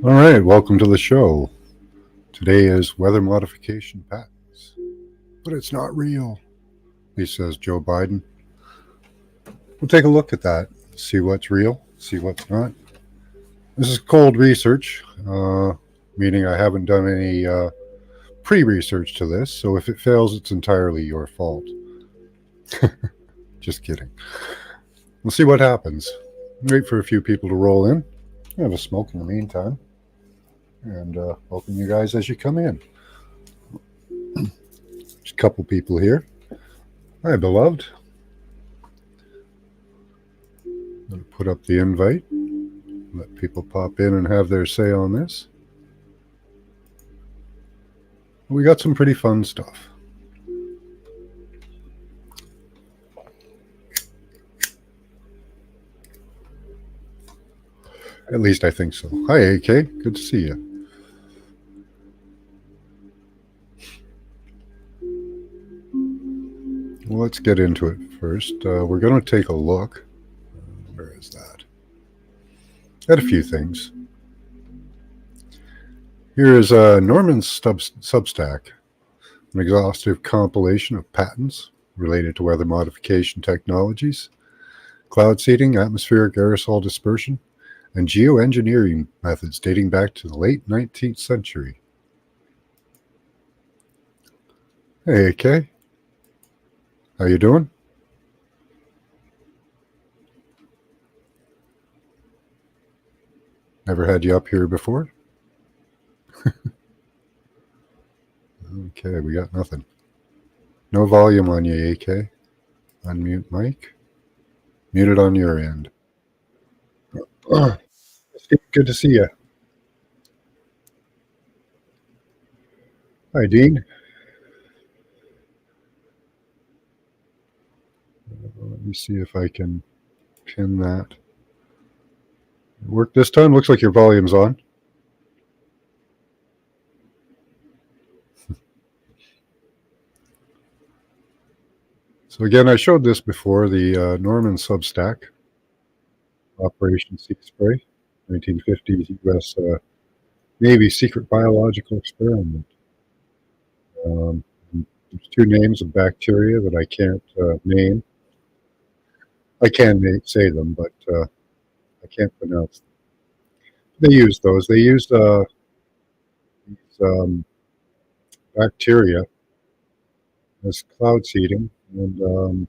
All right, welcome to the show. Today is weather modification patents. But it's not real, he says Joe Biden. We'll take a look at that, see what's real, see what's not. This is cold research, meaning I haven't done any pre research to this, so if it fails, it's entirely your fault. Just kidding. We'll see what happens. Wait for a few people to roll in. Have a smoke in the meantime. And welcome you guys as you come in. There's a couple people here. Hi, beloved. I'm going to put up the invite. Let people pop in and have their say on this. We got some pretty fun stuff. At least I think so. Hi, AK. Good to see you. Well, let's get into it first. We're going to take a look. Where is that? At a few things. Here is Norman's Substack, an exhaustive compilation of patents related to weather modification technologies, cloud seeding, atmospheric aerosol dispersion, and geoengineering methods dating back to the late 19th century. Hey, AK. How you doing? Never had you up here before? Okay, we got nothing. No volume on you, AK. Unmute mic. Muted on your end. Steve, good to see you. Hi, Dean. Let me see if I can pin that. Work this time? Looks like your volume's on. So again, I showed this before, the Norman Substack, Operation Sea Spray, 1950s U.S. Navy secret biological experiment. There's two names of bacteria that I can't name. I can say them, but I can't pronounce them. They used those. They used these bacteria as cloud seeding and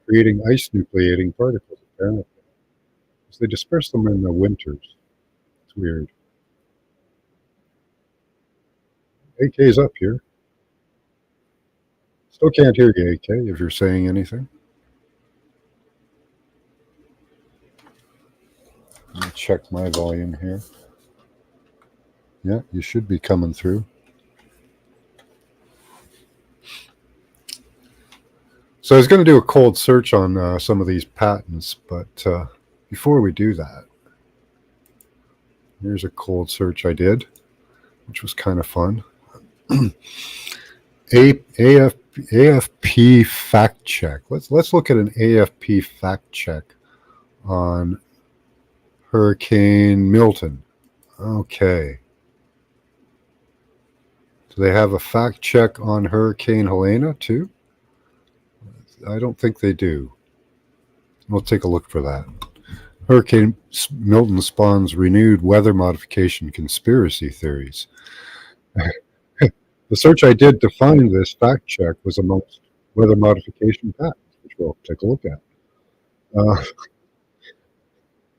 creating ice nucleating particles, apparently. So they disperse them in the winters. It's weird. AK's up here. Still can't hear you, AK, if you're saying anything. Let me check my volume here. Yeah, you should be coming through. So I was going to do a cold search on some of these patents, but before we do that, here's a cold search I did, which was kind of fun. AFP fact check. Let's look at an AFP fact check on Hurricane Milton. Okay. Do they have a fact check on Hurricane Helena too? I don't think they do. We'll take a look for that. Hurricane Milton spawns renewed weather modification conspiracy theories. The search I did to find this fact check was amongst weather modification patents, which we'll take a look at. One of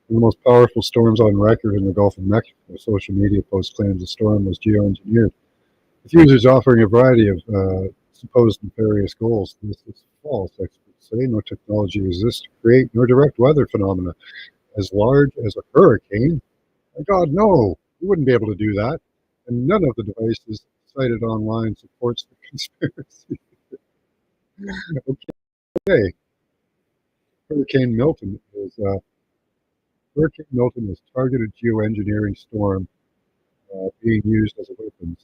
the most powerful storms on record in the Gulf of Mexico. A social media post claims the storm was geoengineered, with users offering a variety of supposed nefarious goals. This is false, experts say. No technology exists to create nor direct weather phenomena as large as a hurricane. My God, no, you wouldn't be able to do that. And none of the devices cited online supports the conspiracy. Okay. Hurricane Milton is targeted geoengineering storm being used as a weapon,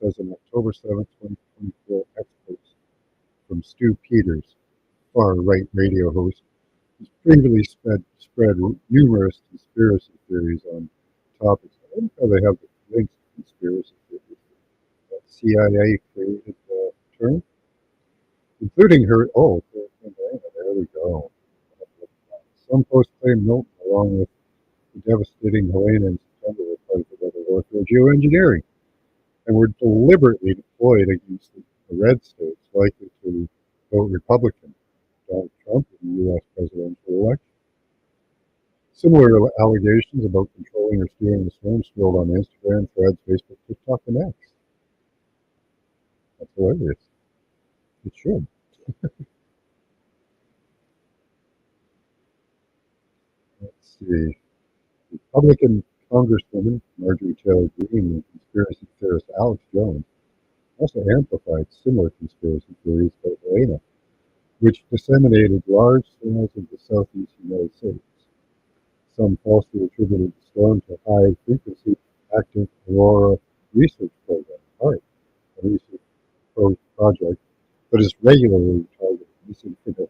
says on October 7th, 2024, experts from Stu Peters, far-right radio host, whose previously spread numerous conspiracy theories on topics. I wonder how they have the links to conspiracy theories. That CIA created the term, including her. Oh, there we go. Some posts claim Milton, along with the devastating Helena in September, were part of the warfare geoengineering and were deliberately deployed against the red states likely to vote Republican, Donald Trump, in the U.S. presidential election. Similar allegations about controlling or steering the storm swirled on Instagram, Threads, Facebook, TikTok, and X. That's hilarious. It should. Let's see. Republican Congresswoman Marjorie Taylor Greene and conspiracy theorist Alex Jones also amplified similar conspiracy theories about Helena, which disseminated large swathes of the southeast United States. Some falsely attributed the storm to high-frequency active aurora research program, HARP, a research project that is regularly targeting misinformation.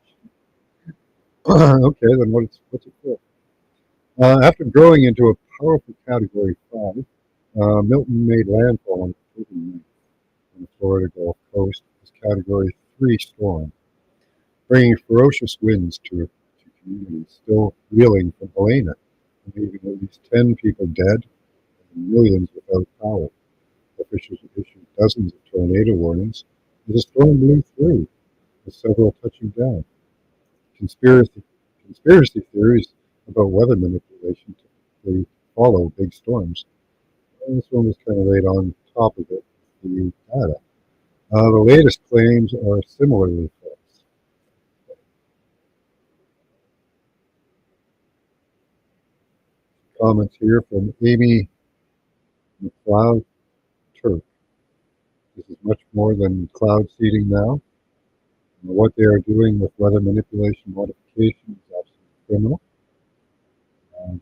Okay, then what's it for? After growing into a powerful Category 5, Milton made landfall on October 9th on the Florida Gulf Coast as Category 3 storm, bringing ferocious winds to communities still reeling from Helena, leaving at least 10 people dead and millions without power. Officials issued dozens of tornado warnings as the storm blew through, with several touching down. Conspiracy, conspiracy theories about weather manipulation typically follow big storms. And this one was kind of laid on top of it, the data. The latest claims are similarly false. Comments here from Amy McLeod Turk. This is much more than cloud seeding now. What they are doing with weather manipulation modification is absolutely criminal.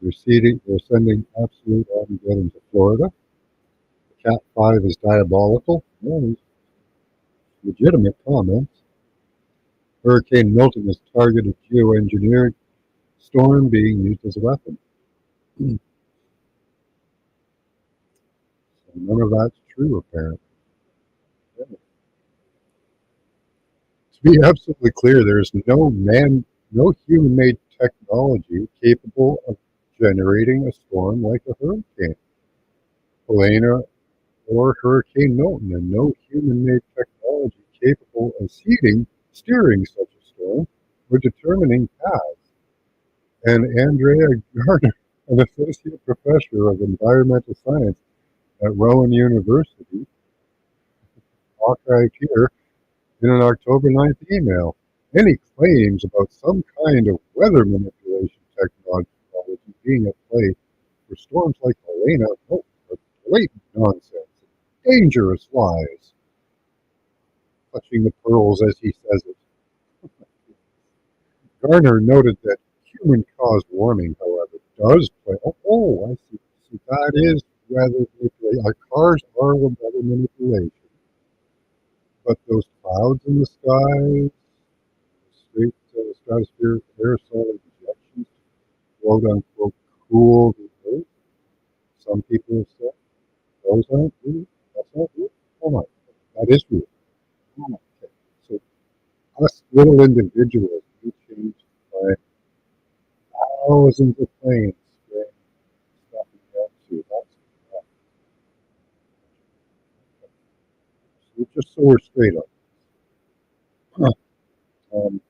They're sending absolute Armageddon to Florida. The Cat 5 is diabolical. Well, legitimate comments. Hurricane Milton is targeted geoengineered storm being used as a weapon. So none of that's true, apparently. To be absolutely clear, there is no human-made technology capable of generating a storm like a hurricane, Helena, or Hurricane Milton, and no human-made technology capable of steering such a storm, or determining paths. And Andrea Gardner, an associate professor of environmental science at Rowan University, archived here in an October 9th email. Any claims about some kind of weather manipulation technology being at play for storms like Helena are blatant nonsense, dangerous lies. Clutching the pearls as he says it. Garner noted that human-caused warming, however, does play. Oh, I see. So that is weather manipulation. Our cars are weather manipulation. But those clouds in the sky, straight stratospheric aerosol ejections, quote unquote, cool the earth. Some people have said those aren't real. That's not real. Oh my, that is real. Oh my. Okay. So us little individuals, we changed by thousands of planes spraying stuff into that's so just so we're straight up. Um,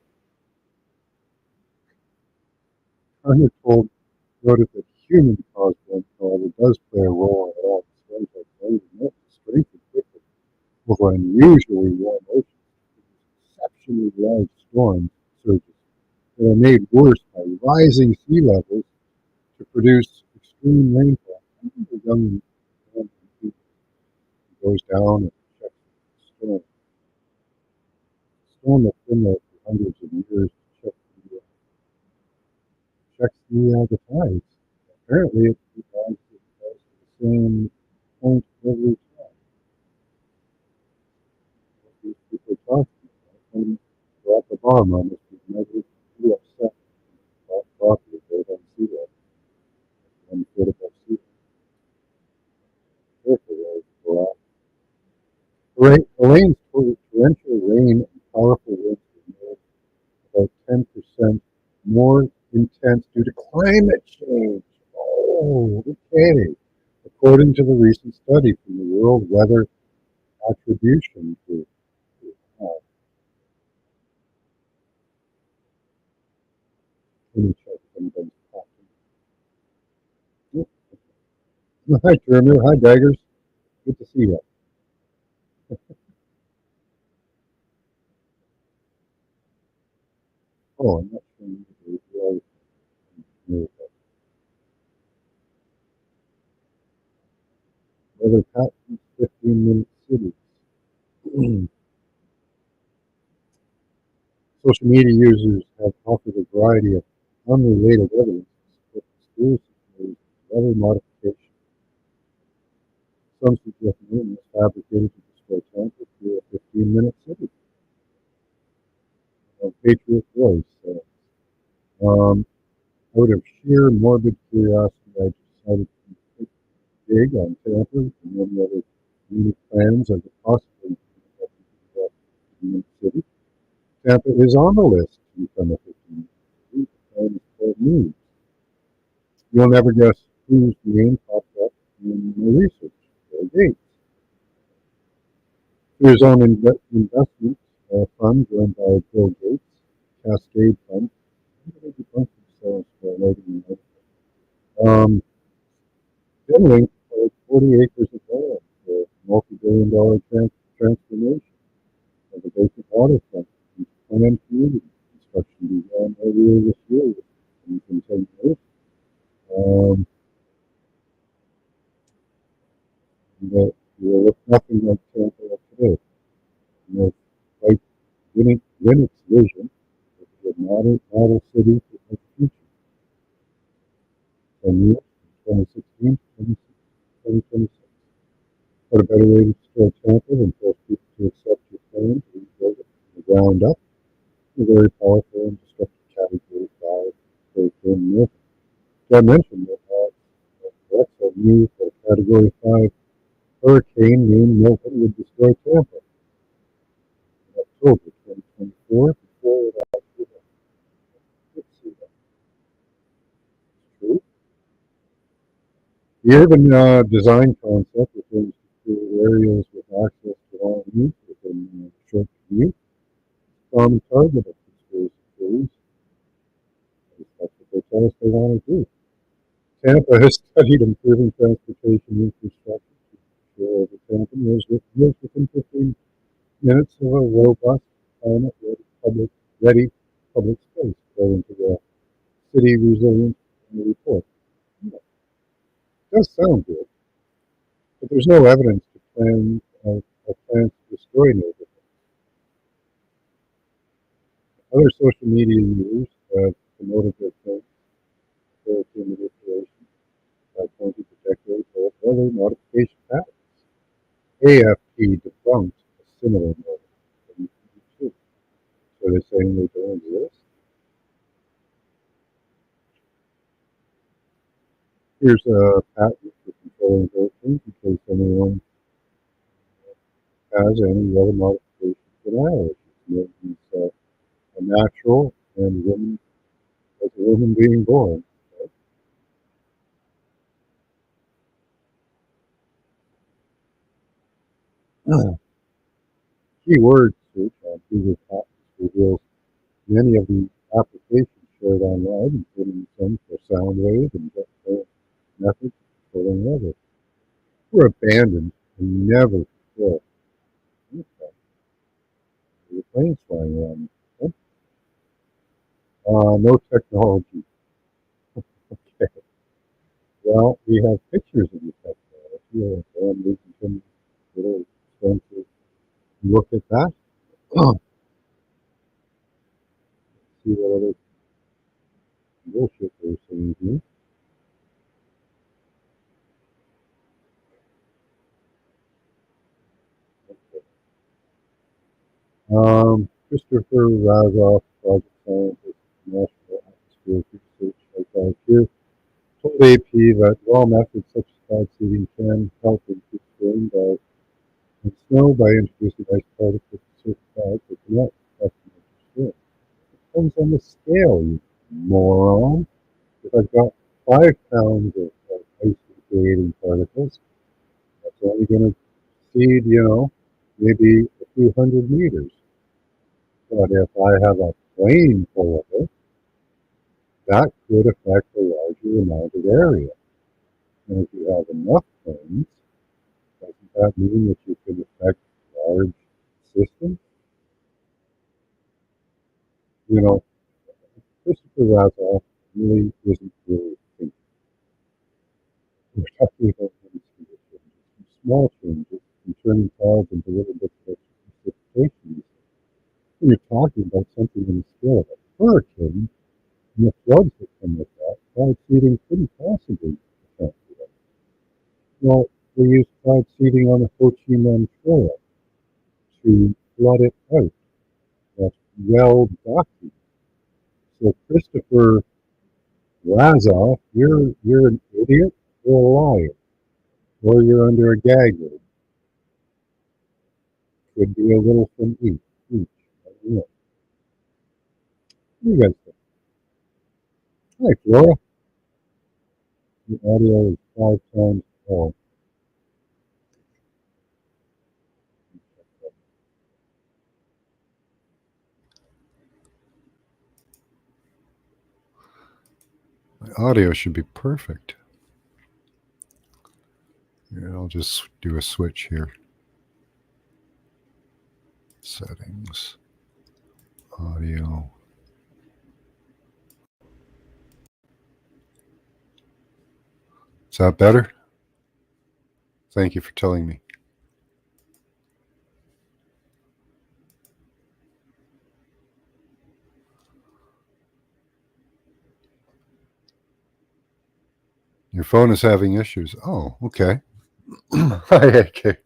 Kanye noted that human caused one, however, does play a role in all the storms like those and strength and quickly over unusually warm oceans. Exceptionally large storm surges that are made worse by rising sea levels to produce extreme rainfall. The young man goes down and checks the storm. Storm that's been there for hundreds of years to checks the tides. Apparently, it rises to the same point every time. What these people are talking about. And Barack Obama must be never really upset Elaine's torrential rain and powerful winds were about 10% more intense due to climate change. Oh, okay. According to the recent study from the World Weather Attribution Group. Uh, Let me check if anybody's talking. Hi, Jeremy. Hi, Daggers. Good to see you. Oh, I'm not sure. Weather patterns, 15-minute cities. Social media users have offered a variety of unrelated evidence to support conspiracy theories of weather modification. Some suggest moon was fabricated to destroy Tampa through a 15-minute city. Patriot Voice says, out of sheer morbid curiosity, I decided to dig on Tampa and many other unique plans of the possibly minute city. Tampa is on the list to become a 15-minute city. The plan is called News. You'll never guess whose name popped up in my research. Bill Gates. Through his own investment fund run by Bill Gates, Cascade Fund, they debunked themselves for writing an article. Finland acquired 40 acres of land for multi-billion-dollar transformation of the vacant waterfront and planned community construction began earlier this year and continues. Um, that will look nothing like Tampa of today. And there's like Winnick's vision of a model city for the future. 10 years, 2016, 2026. What a better way to destroy Tampa than force people to accept your plan to rebuild it from the ground up? A very powerful and destructive category 5 hurricane Milton. I mentioned that Alexa knew that a category 5 hurricane named Milton would destroy Tampa in October 2024 before it actually hit sea level. True. The urban design concept refers to areas with access to all needs within a short commute. Common target of conspiracy theories. That's what they tell us they want to do. Tampa has studied improving transportation infrastructure to ensure that Tampa lives within 15 minutes of a robust, climate-ready public space, according to the City Resilience Report. It does sound good, but there's no evidence to plans to destroy neighborhoods. Other social media users have promoted their plans for manipulation by pointing to decades old weather modification patterns. AFP debunked a similar model in 2022. So they're saying they don't exist. Here's a patent for controlling hurricanes in case anyone has any weather modification denial issues. It's a natural and women as a woman being born. Keyword search on Google Patents reveals many of the applications shared online, including some for sound wave and jet methods of controlling weather, were abandoned and never fulfilled. The planes flying around. No technology. Okay. Well, we have pictures of the technology, and we can get a extensive look at that. See what other bullshit they're saying here. Christopher Razoff, project scientist, National Atmospheric Research IQ, told AP that while methods such as cloud seeding can help increase rain by And snow by introducing ice particles to certain clouds that cannot affect the storm. Depends on the scale, you moron. If I've got 5 pounds of ice creating particles, that's only going to seed, maybe a few hundred meters. But if I have a plane full of it, that could affect a larger amount of area. And if you have enough planes, doesn't that mean that you can affect large systems? You know, Christopher Razoff really isn't really thinking. We're talking about many changes, small changes, and turning clouds into little bits of extra precipitation. When you're talking about something in the scale of a hurricane, and the floods that come with that, cloud seeding couldn't possibly account for that. Well, they used cloud seeding on the Ho Chi Minh Trail to flood it out. That's well documented. So Christopher Razoff, you're an idiot or a liar, or you're under a gag order. Could be a little from each. I don't know. What do you guys think? Hi, Flora. The audio is 5 times tall. My audio should be perfect. Yeah, I'll just do a switch here. Settings. Audio. Is that better? Thank you for telling me. Your phone is having issues. Oh, okay. Hi, AK.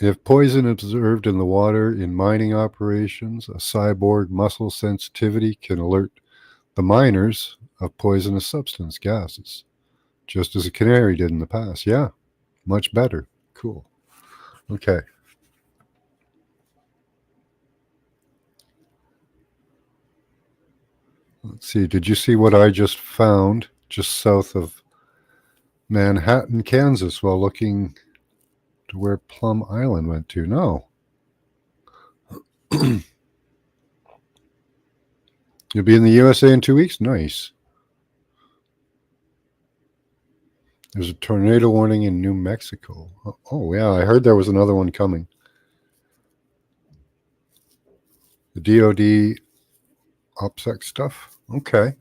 If poison is observed in the water in mining operations, a cyborg muscle sensitivity can alert the miners of poisonous substance gases, just as a canary did in the past. Yeah, much better. Cool. Okay. Let's see. Did you see what I just found just south of Manhattan, Kansas, while looking to where Plum Island went to? No. You'll be in the USA in 2 weeks? Nice. There's a tornado warning in New Mexico. Oh, yeah. I heard there was another one coming. The DOD OPSEC stuff? Okay.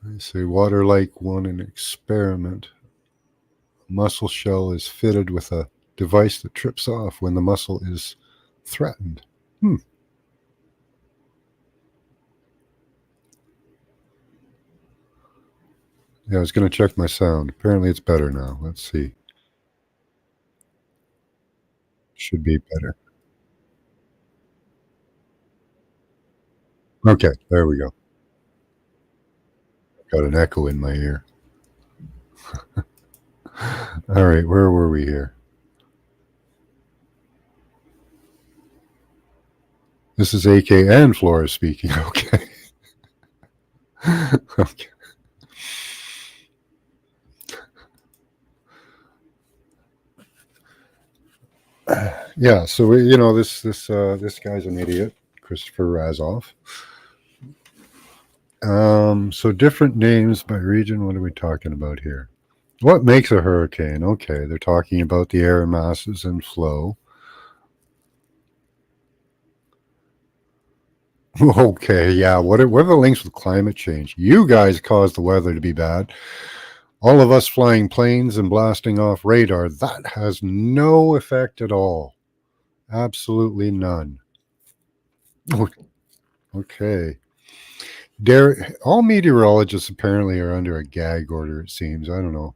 I say water like one an experiment. A mussel shell is fitted with a device that trips off when the mussel is threatened. Yeah, I was going to check my sound. Apparently it's better now. Let's see. Should be better. Okay, there we go. Got an echo in my ear. All right, where were we here? This is AK and Flora speaking. Okay. Okay. Yeah, so this guy's an idiot, Christopher Razoff. So different names by region. What are we talking about here? What makes a hurricane? Okay, they're talking about the air masses and flow. Okay, yeah. What are the links with climate change? You guys caused the weather to be bad. All of us flying planes and blasting off radar, that has no effect at all. Absolutely none. Okay. All meteorologists apparently are under a gag order, it seems. I don't know.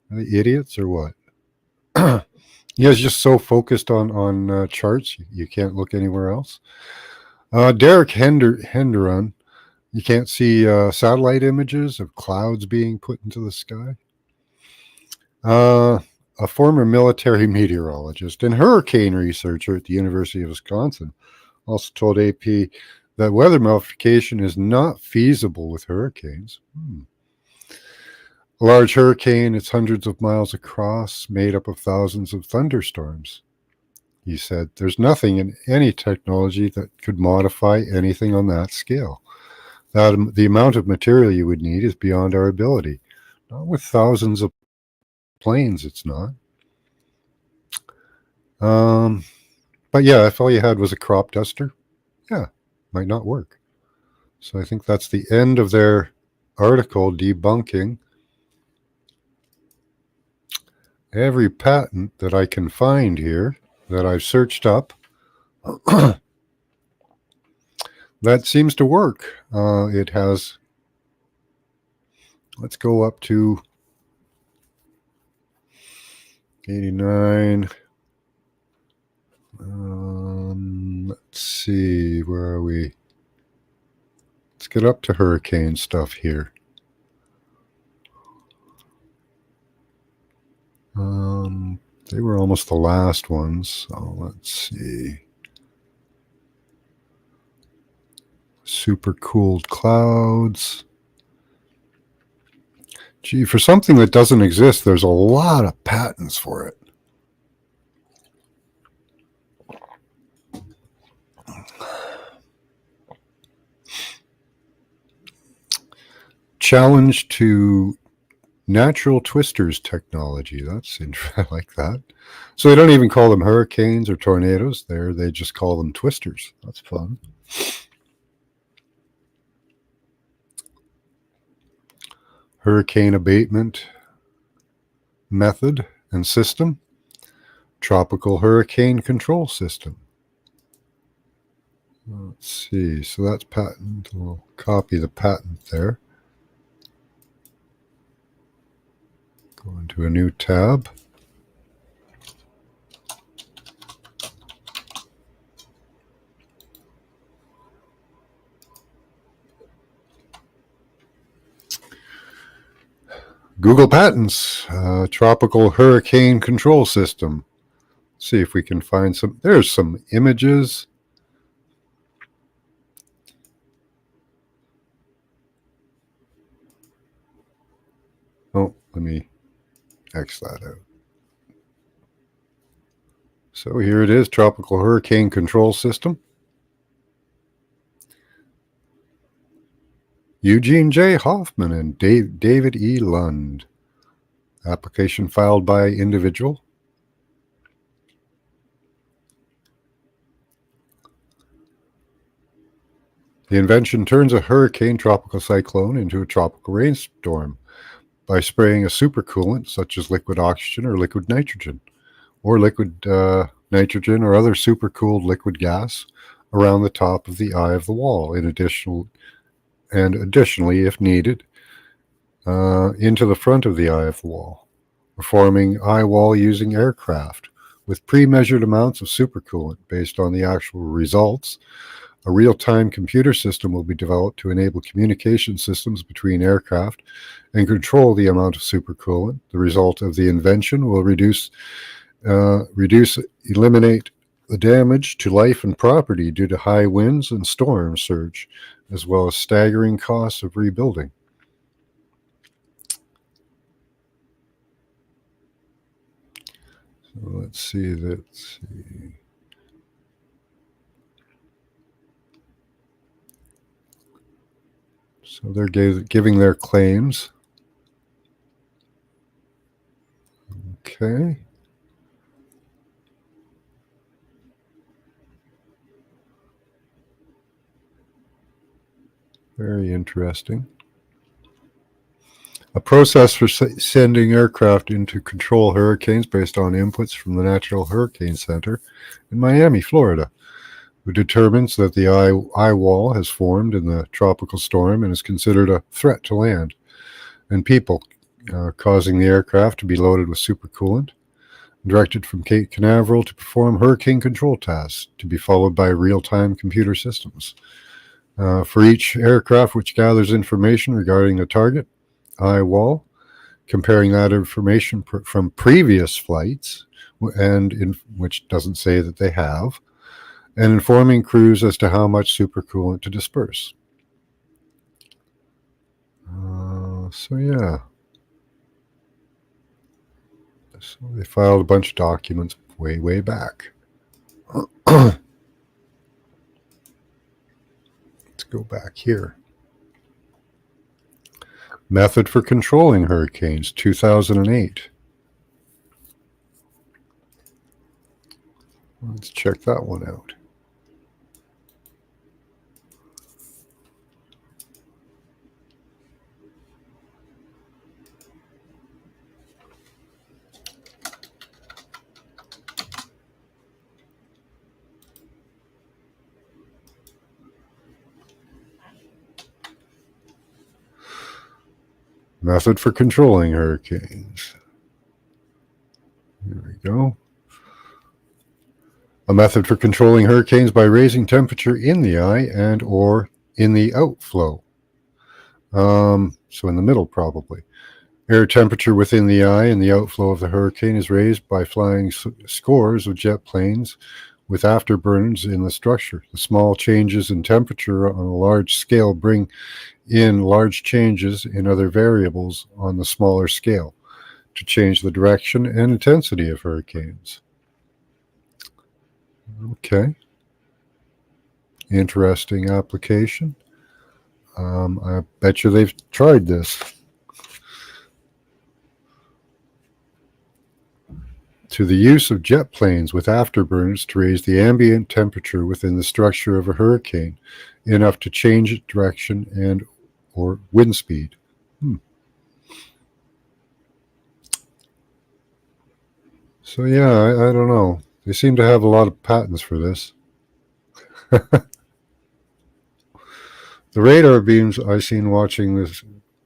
Are they idiots or what? You guys just so focused on charts, you can't look anywhere else. Derek Henderon, you can't see satellite images of clouds being put into the sky. A former military meteorologist and hurricane researcher at the University of Wisconsin also told AP that weather modification is not feasible with hurricanes. A large hurricane, it's hundreds of miles across, made up of thousands of thunderstorms. He said, there's nothing in any technology that could modify anything on that scale. The amount of material you would need is beyond our ability. Not with thousands of planes, it's not. But yeah, if all you had was a crop duster, yeah, might not work. So I think that's the end of their article debunking every patent that I can find here that I've searched up. That seems to work. It has, let's go up to 89. Let's see, where are we? Let's get up to hurricane stuff here. They were almost the last ones, so let's see. Super cooled clouds. Gee, for something that doesn't exist, there's a lot of patents for it. Challenge to natural twisters technology. That's interesting. I like that. So they don't even call them hurricanes or tornadoes there. They just call them twisters. That's fun. Hurricane abatement method and system. Tropical hurricane control system. Let's see. So that's patent. We'll copy the patent there. Go into a new tab. Google Patents, Tropical Hurricane Control System. See if we can find some. There's some images. Oh, let me X that out. So here it is, Tropical Hurricane Control System. Eugene J. Hoffman and David E. Lund. Application filed by individual. The invention turns a hurricane tropical cyclone into a tropical rainstorm by spraying a supercoolant such as liquid oxygen or liquid nitrogen, or liquid nitrogen or other supercooled liquid gas around the top of the eye of the wall, additionally, if needed, into the front of the eye of the wall, performing eye wall using aircraft with pre-measured amounts of supercoolant based on the actual results. A real-time computer system will be developed to enable communication systems between aircraft and control the amount of supercoolant. The result of the invention will eliminate the damage to life and property due to high winds and storm surge, as well as staggering costs of rebuilding. So let's see. So they're giving their claims. Okay. Very interesting. A process for sending aircraft into control hurricanes based on inputs from the National Hurricane Center in Miami, Florida, who determines that the eye wall has formed in the tropical storm and is considered a threat to land and people, causing the aircraft to be loaded with supercoolant. directed from Cape Canaveral to perform hurricane control tasks to be followed by real-time computer systems. For each aircraft which gathers information regarding the target, wall, comparing that information from previous flights, and which doesn't say that they have, and informing crews as to how much supercoolant to disperse. So yeah. So they filed a bunch of documents way back. Let's go back here. Method for controlling hurricanes, 2008. Let's check that one out. Method for controlling hurricanes. Here we go. A method for controlling hurricanes by raising temperature in the eye and or in the outflow. So in the middle probably. Air temperature within the eye and the outflow of the hurricane is raised by flying scores of jet planes with afterburners in the structure. The small changes in temperature on a large scale bring in large changes in other variables on the smaller scale to change the direction and intensity of hurricanes. Okay. Interesting application. I bet you they've tried this. To the use of jet planes with afterburners to raise the ambient temperature within the structure of a hurricane enough to change its direction and or wind speed. So yeah, I don't know. They seem to have a lot of patents for this. The radar beams I've seen watching this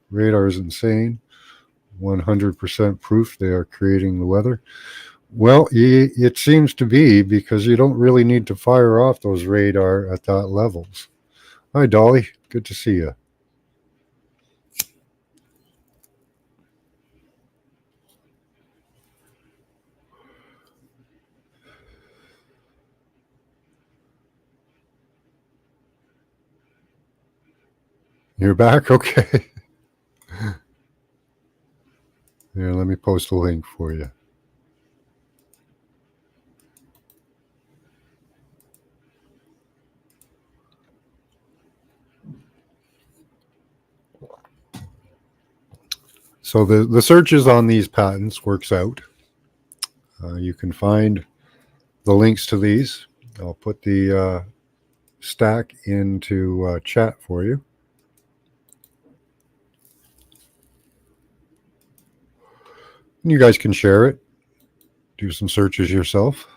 radar is insane. 100% proof they are creating the weather. Well, it seems to be, because you don't really need to fire off those radar at that levels. Hi, Dolly. Good to see you. You're back? Okay. Here, let me post a link for you. So the searches on these patents works out. You can find the links to these. I'll put the stack into chat for you. And you guys can share it. Do some searches yourself.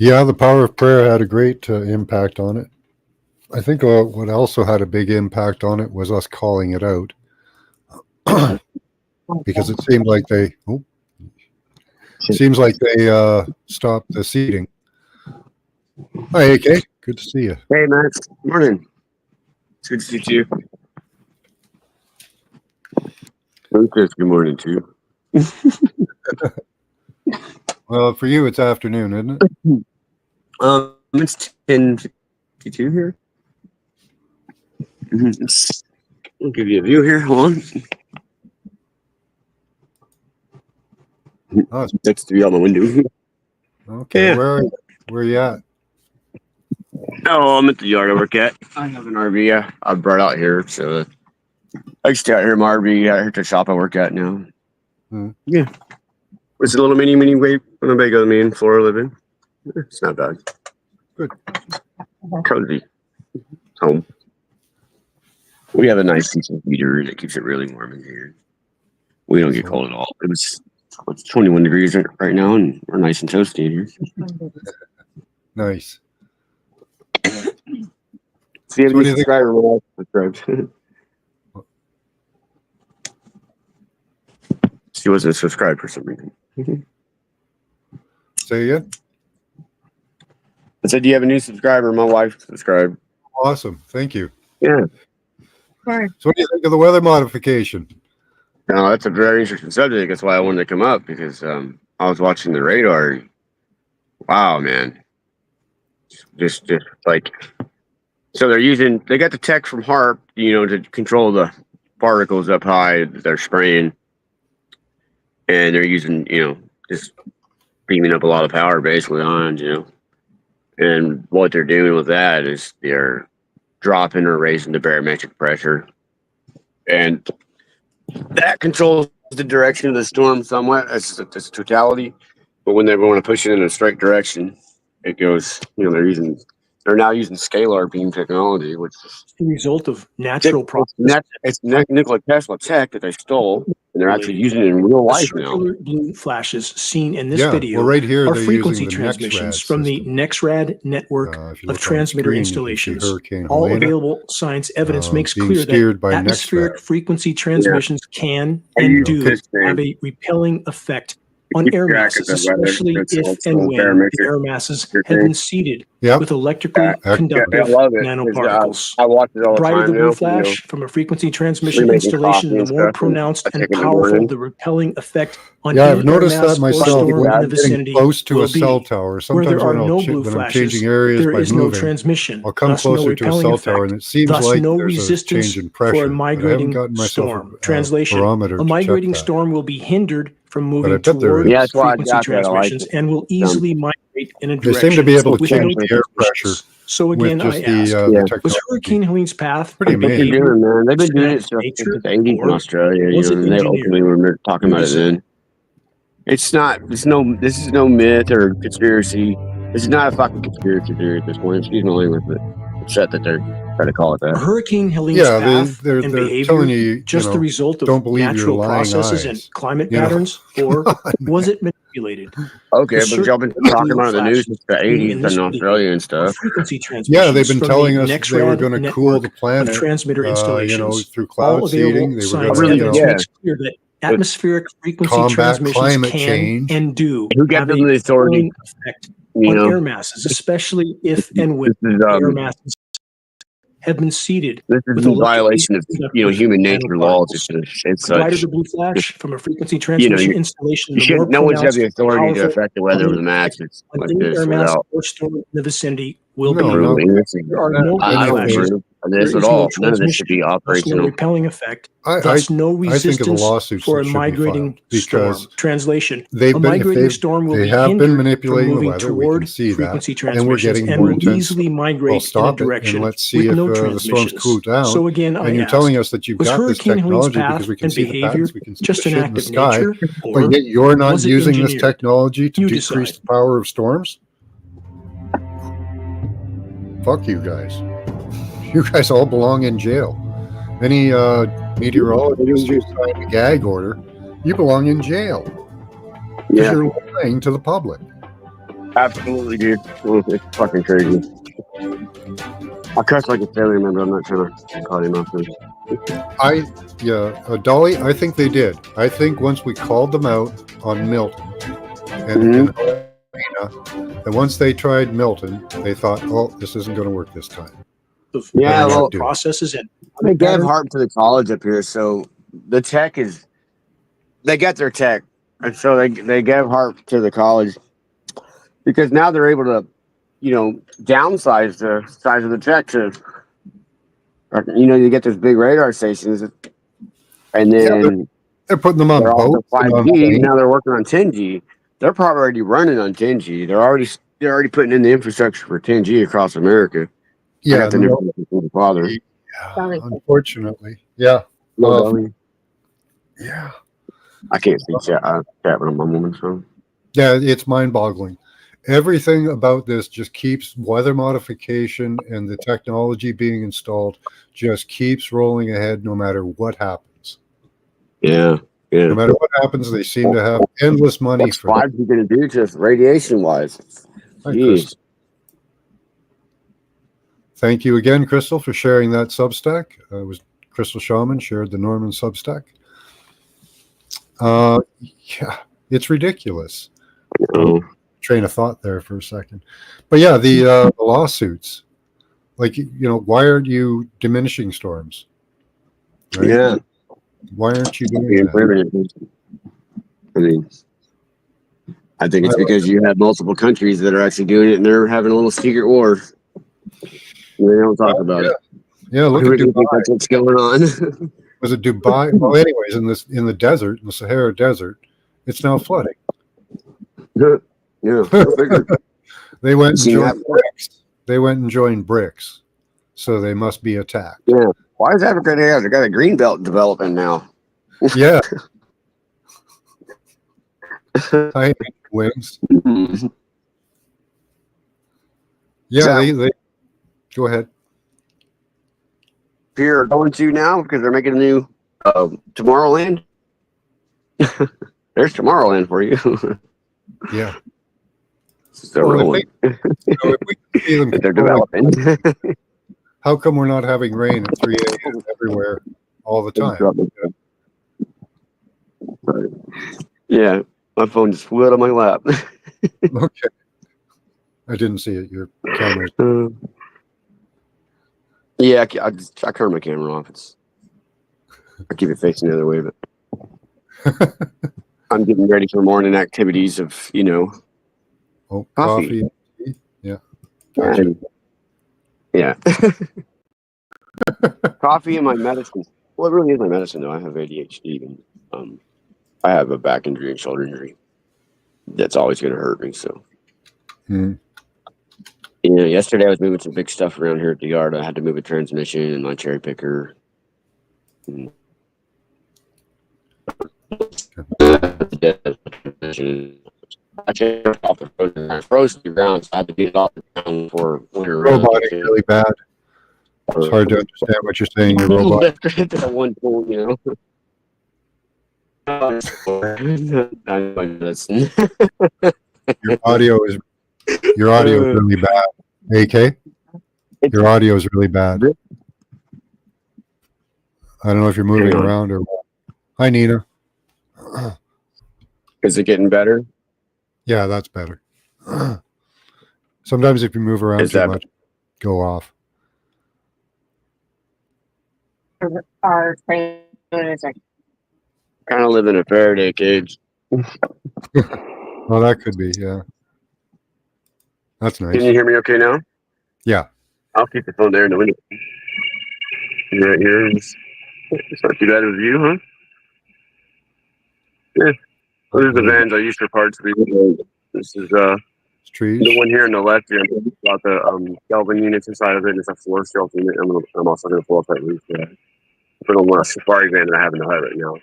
Yeah, the power of prayer had a great impact on it. I think what also had a big impact on it was us calling it out. Because it seemed like they stopped the seeding. Hi, AK. Good to see you. Hey, Matt. Morning. It's good to see you. Good morning to you. Well, for you, it's afternoon, isn't it? It's 10:52 here. I'll give you a view here. Hold on. Oh, That's to be on the window. okay. Yeah. Where are you at? Oh, I'm at the yard I work at. I have an RV. I brought out here, so I stay out here in my RV. Out here at the shop I work at now. Yeah. It's a little mini Winnebago, me and Flora live in. It's not bad. Good. Cozy. Home. We have a nice decent heater that keeps it really warm in here. We don't get cold at all. It's 21 degrees right now, and we're nice and toasty in here. Nice. See if So what you do you think? subscribe. Subscribe. She wasn't subscribed for some reason. Say again? I said, "Do you have a new subscriber?" My wife subscribed. Awesome. Thank you. Yeah. So what do you think of the weather modification? No, that's a very interesting subject. That's why I wanted to come up because I was watching the radar. Wow, man. Just like so they got the tech from HARP, to control the particles up high that they're spraying, and they're using, just beaming up a lot of power basically on, and what they're doing with that is they're dropping or raising the barometric pressure, and that controls the direction of the storm somewhat. That's totality, but when they want to push it in a straight direction, it goes. They're now using scalar beam technology, which is the result of natural processes. It's Nikola Tesla tech that they stole, and they're actually using it in real The life now. circular blue flashes seen in this Yeah, video well, right here are they're frequency using the transmissions NexRad from the system. NexRad network If you of look on transmitter the screen, you can see installations. Hurricane All Helena, available science evidence makes being clear steered that by atmospheric NexRad. frequency transmissions can I and use do this thing. have a repelling effect on Keep air track of masses, the weather. especially It's if also and when the barometric air masses your have thing. been seeded Yep. with electrically I conductive love it. 'Cause, nanoparticles. I watch it all the Brighter time the blue now. flash from a frequency transmission making installation, coffee the and more stuff, and pronounced I and take it in the powerful morning. the repelling effect on Yeah, any I've noticed air mass that or myself storm when in I'm the getting vicinity close to will a cell be. tower. Where Sometimes there are when no blue when I'm flashes, changing areas there by is no moving, transmission, I'll come thus no closer to a repelling cell effect, tower, and it seems thus like no there's a resistance change in for pressure. a But I haven't migrating gotten myself storm. a Translation: barometer a to check migrating that. storm will be hindered from But I moving bet there toward is. Yeah, that's why I frequency got that. I like transmissions it. and will easily migrate in a They direction seem to be able to with change no the air pressure transmissions. So with again, just I ask, the Yeah. was technology. Hurricane Helene's path Pretty and What they're amazing. behavior doing, man. They've been doing it just since nature, the 80s in or Australia, was it and they engineered? openly were talking You about it decide. then. It's not. This is no myth or conspiracy. This is not a fucking conspiracy theory at this point. Excuse my language, but I'm upset that they're trying to call it that. Hurricane Helene's Yeah, path they're and they're behavior telling you, just the result of don't believe your natural lying processes and eyes. climate You know? patterns, or Come on, was it manipulated? Okay, The but y'all been circular talking blue about it in the news flashes since the seen 80s in in this video Australia and are stuff. frequency Yeah, transmissions they've been from telling the us they were NexRad going to cool the network of planet, transmitter installations. through All cloud seeding. available They were science going to, Really? evidence Yeah. makes clear that atmospheric frequency combat transmissions climate can change. and do Who gave have them a the authority? repelling effect You on know, air masses, especially if and when this is air masses have been seeded this is with in electrically violation of conductive human nature laws. nanoparticles. It's The brighter such. the blue flash from a frequency You transmission installation, the more no one should have pronounced the and authority to powerful affect the weather of the repelling effect masses on like any this air mass without or storm in the vicinity will No, be. no. approving. There are no blue I don't flashes. approve of There this at is no all. None of this should be transmission, thus no operational. repelling effect, I thus no think of the resistance lawsuits for that a should be migrating filed because storm. Translation: they've a been migrating storm will they be have been hindered from manipulating the moving weather. We can toward see that, frequency and we're transmissions getting and more will intense. easily Well, migrate in a stop it and direction let's see with if no the storms transmissions. cool down. So again, I And you're ask, telling us that you've was got this Hurricane Helene's technology because path we can and see the behavior patterns, we can see the just an shit in act the of sky, nature, but or yet you're not was it using this engineered? technology to You decrease decide. the power of storms. Fuck you guys. You guys all belong in jail. Any meteorologist who signed a gag order, you belong in jail because Yeah, you're lying to the public. absolutely, dude. It's fucking crazy. I cuss like a family member. I'm not trying to call him out. Dolly, I think they did. I think once we called them out on Milton and and once they tried Milton, they thought, oh, this isn't going to work this time. Yeah, well, processes and they gave HARP to the college up here, so the tech is. They got their tech, and so they gave HARP to the college because now they're able to, downsize the size of the tech to. You get those big radar stations, and then they're putting them on boats. 5G. Now they're working on 10G. They're probably already running on 10G. They're already putting in the infrastructure for 10G across America. Yeah, I got the father. Yeah, unfortunately, yeah. Yeah, I can't see chat when I'm on woman's phone. Yeah, it's mind-boggling. Everything about this just keeps weather modification and the technology being installed just keeps rolling ahead no matter what happens. Yeah. No matter what happens, they seem to have endless money. What's 5G going to do to us radiation-wise? Jeez. Thank you again, Crystal, for sharing that Substack. It was Crystal Shaman shared the Norman Substack. Yeah, it's ridiculous. Oh, Train of thought there for a second, but yeah, the lawsuits. Like, why aren't you diminishing storms? Right? yeah. Why aren't you doing Being that? permanent. I mean, I think it's because you have multiple countries that are actually doing it, and they're having a little secret war. They don't talk about it. Yeah, look Who at do you Dubai. think that's what's going on? Was it Dubai? Well, anyways, in the desert, in the Sahara Desert, it's now flooding. Yeah, go figure. They went and Seen that joined before? BRICS. They went and joined BRICS, so they must be attacked. Yeah. Why is Africa there? They got a green belt developing now. Yeah, tiny wings. Yeah, So- they go ahead. Here are going to now because they're making a new Tomorrowland. There's Tomorrowland for you. Yeah. So Well, rolling. if we can see them They're controlling, developing. how come we're not having rain at 3 a.m. everywhere all the time? Yeah, my phone just flew out of my lap. Okay. I didn't see it. Your camera's Yeah, I turn my camera off. I keep it facing the other way, but I'm getting ready for morning activities of, coffee. Yeah. Gotcha. Yeah. Coffee and my medicine. Well, it really is my medicine, though. I have ADHD, and I have a back injury and shoulder injury. That's always going to hurt me. So, yesterday I was moving some big stuff around here at the yard. I had to move a transmission and my cherry picker. I froze to the ground, so I had to get it off the ground for winter. Robotic really bad. It's hard to understand what you're saying. Your robot. At one point, Your audio is really bad. AK, your audio is really bad. I don't know if you're moving around or what. Hi, Nina. Is it getting better? Yeah, that's better. Sometimes if you move around too much, go off. Our trainers are kind of live in a Faraday cage. Well, that could be, yeah. That's nice. Can you hear me okay now? Yeah. I'll keep the phone there in the window. Right here. It's not too bad of a view, huh? Yeah. Well, these are the vans I use for parts. This is trees. The one here on the left here. Got the Kelvin units inside of it. And it's a floor shelf unit. I'm also going to pull up that roof for the one safari van that I have in the hut right now.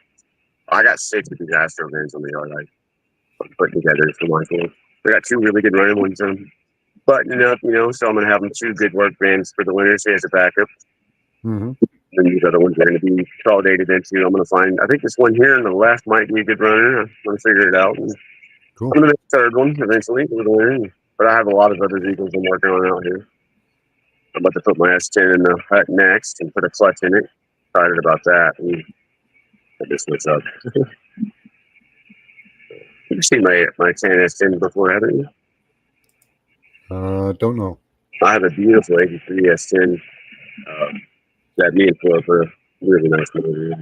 I got 6 of these Astro vans on the yard. I put together for my tool. I got 2 really good running ones. Buttoning up, so I'm going to have them 2 good work vans for the winter, so as a backup. Mm-hmm. And these other ones are going to be consolidated into. I'm going to find, I think this one here on the left might be a good runner. I'm going to figure it out. Cool. I'm going to make a 3rd one eventually for the winter. But I have a lot of other vehicles I'm working on out here. I'm about to put my S10 in the hut next and put a clutch in it. Excited about that. I just switch up. You've seen my 10 S10 before, haven't you? Don't know. I have a beautiful 83 S10 that me and Philip are really nice motor.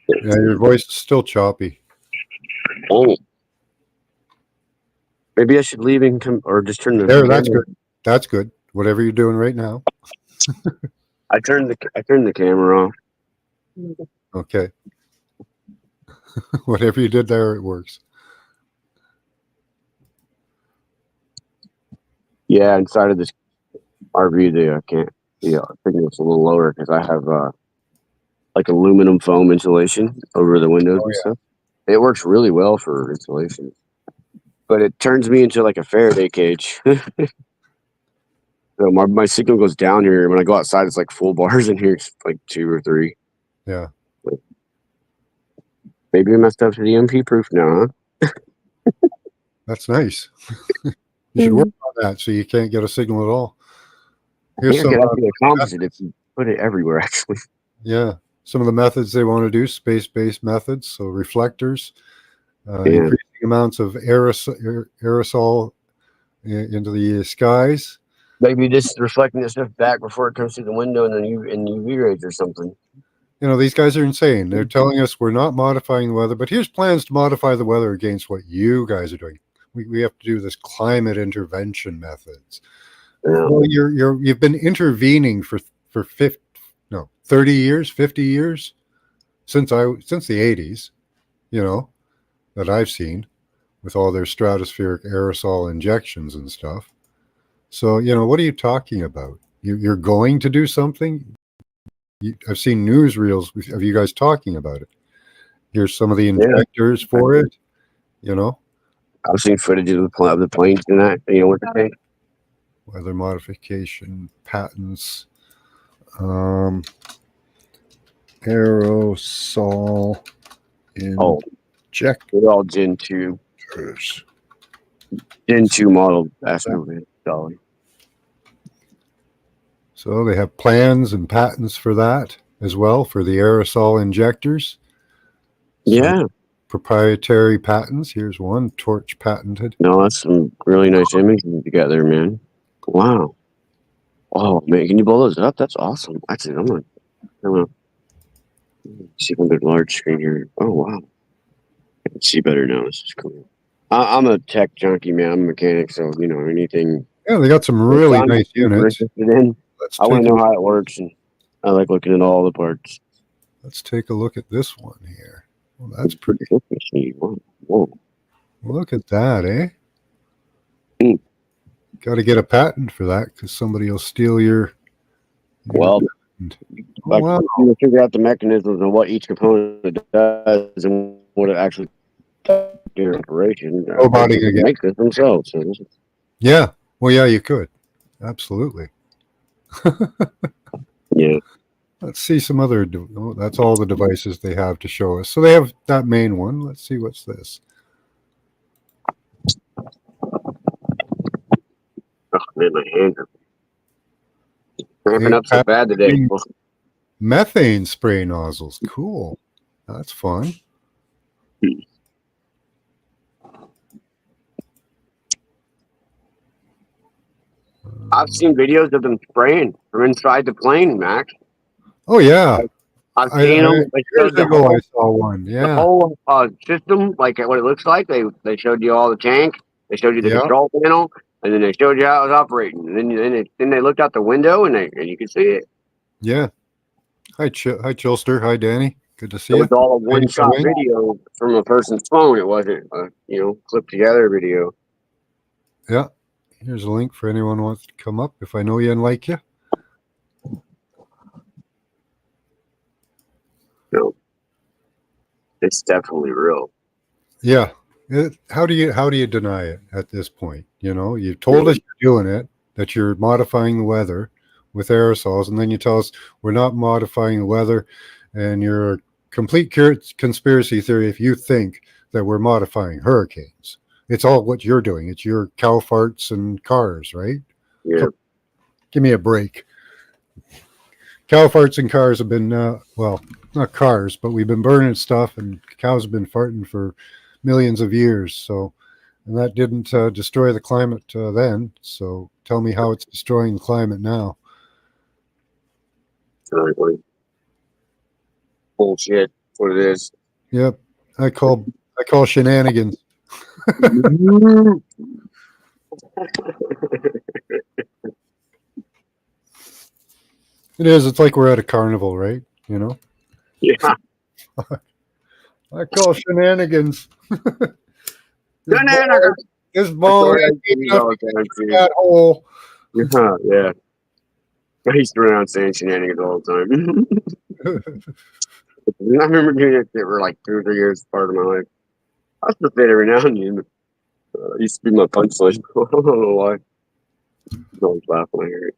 Yeah, your voice is still choppy. Oh. Maybe I should leave and come, or just turn the. There, that's good. That's good. Whatever you're doing right now. I turned the camera off. Okay. Whatever you did there, it works. Yeah, inside of this RV, the signal's a little lower because I have like aluminum foam insulation over the windows and stuff. It works really well for insulation, but it turns me into like a Faraday cage. So my signal goes down here. When I go outside, it's like full bars in here. It's like 2 or 3. Yeah. But maybe my stuff's EMP proof now, huh? That's nice. You should work on that so you can't get a signal at all. Here's Yeah, some, that'd be the composite if you put it everywhere. Actually, yeah, some of the methods they want to do, space-based methods. So reflectors, yeah. increasing amounts of aerosol into the skies. Maybe just reflecting this stuff back before it comes through the window and then UV rays or something. You know, these guys are insane. They're telling us we're not modifying the weather, but here's plans to modify the weather against what you guys are doing. We have to do this climate intervention methods. Yeah. Well, you've been intervening for 30 years, 50 years since the 80s, you know, that I've seen with all their stratospheric aerosol injections and stuff. So, you know, what are you talking about? You're going to do something? I've seen newsreels of you guys talking about it. Here's some of the injectors for it, you know. I've seen footage of the planes and that, you know, what they think. Weather modification patents, aerosol injectors. They're all Gen 2. Gen 2 model Astro Dolly. So they have plans and patents for that as well, for the aerosol injectors. Yeah. Proprietary patents. Here's one, torch patented. No, that's some really nice images you got there, man. Wow. Oh, man, can you blow those up? That's awesome. Actually, I'm gonna see on the large screen here. Oh, wow. I can see better now. This is cool. I'm a tech junkie, man. I'm a mechanic, so, you know, anything. Yeah, they got some really nice units. I want to know how it works, and I like looking at all the parts. Let's take a look at this one here. Well, that's pretty. Whoa. Look at that, eh? Got to get a patent for that because somebody will steal your. Well, wow. You figure out the mechanisms and what each component does and what it actually does in operation. Roboting again. Make this themselves. So yeah. Well, yeah, you could. Absolutely. Yeah. Let's see some other. That's all the devices they have to show us. So they have that main one. Let's see what's this. Oh, man, my hands are cramping up so bad today. Methane spray nozzles. Cool. That's fun. I've seen videos of them spraying from inside the plane, Max. Oh yeah, I've seen them. Years ago, I saw one. Yeah, the whole system, like what it looks like. They showed you all the tank. They showed you the control panel, and then they showed you how it was operating. And then they looked out the window, and you could see it. Yeah. Hi, Chilster. Hi, Danny. Good to see you. you. It was all a one-shot video from a person's phone. It wasn't, clipped together video. Yeah. Here's a link for anyone who wants to come up if I know you and like you. No, it's definitely real. Yeah. How do you deny it at this point? You know, you told us you're doing it, that you're modifying the weather with aerosols, and then you tell us we're not modifying the weather, and you're a complete conspiracy theory if you think that we're modifying hurricanes. It's all what you're doing. It's your cow farts and cars, right? Yeah. Give me a break. Cow farts and cars have been, well, not cars, but we've been burning stuff, and cows have been farting for millions of years. So, and that didn't destroy the climate then. So tell me how it's destroying the climate now. Exactly. Bullshit. What it is. Yep. I call shenanigans. It is. It's like we're at a carnival, right? You know? Yeah. I call shenanigans. Shenanigans. This ball that hole. Yeah. I used to run around saying shenanigans all the time. I remember doing it for like 2 or 3 years, part of my life. I still say it every now and then. It used to be my punchline. I don't know why. I always laugh when I hear it.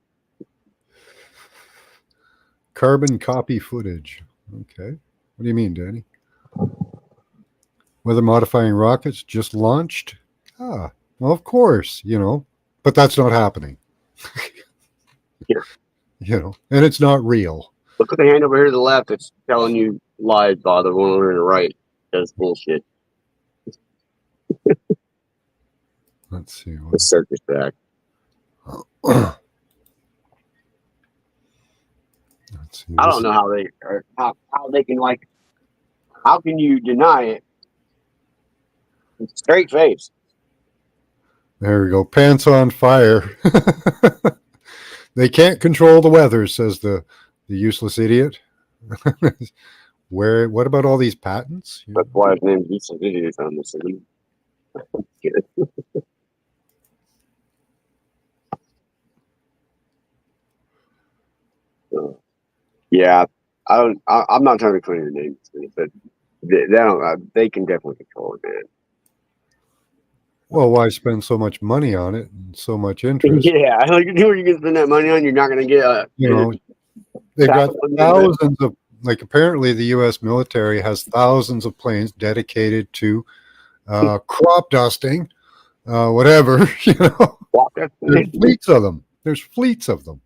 Carbon copy footage. Okay. What do you mean, Danny? Weather modifying rockets just launched? Ah, well, of course, you know, but that's not happening. Here. And it's not real. Look at the hand over here to the left. It's telling you lies, Bob. The one over to the right. That's bullshit. Let's see. The circus back. Let's see. I don't know how they can how can you deny it? It's straight face. There we go. Pants on fire. They can't control the weather, says the useless idiot. What about all these patents? That's why his name's Useless Idiot on this thing. Yeah, I'm not trying to clean your name, but they can definitely control it, man. Well, why spend so much money on it and so much interest? Yeah, like who are you going to spend that money on? You're not going to get They've got thousands of, apparently the U.S. military has thousands of planes dedicated to crop dusting, whatever, There's fleets of them.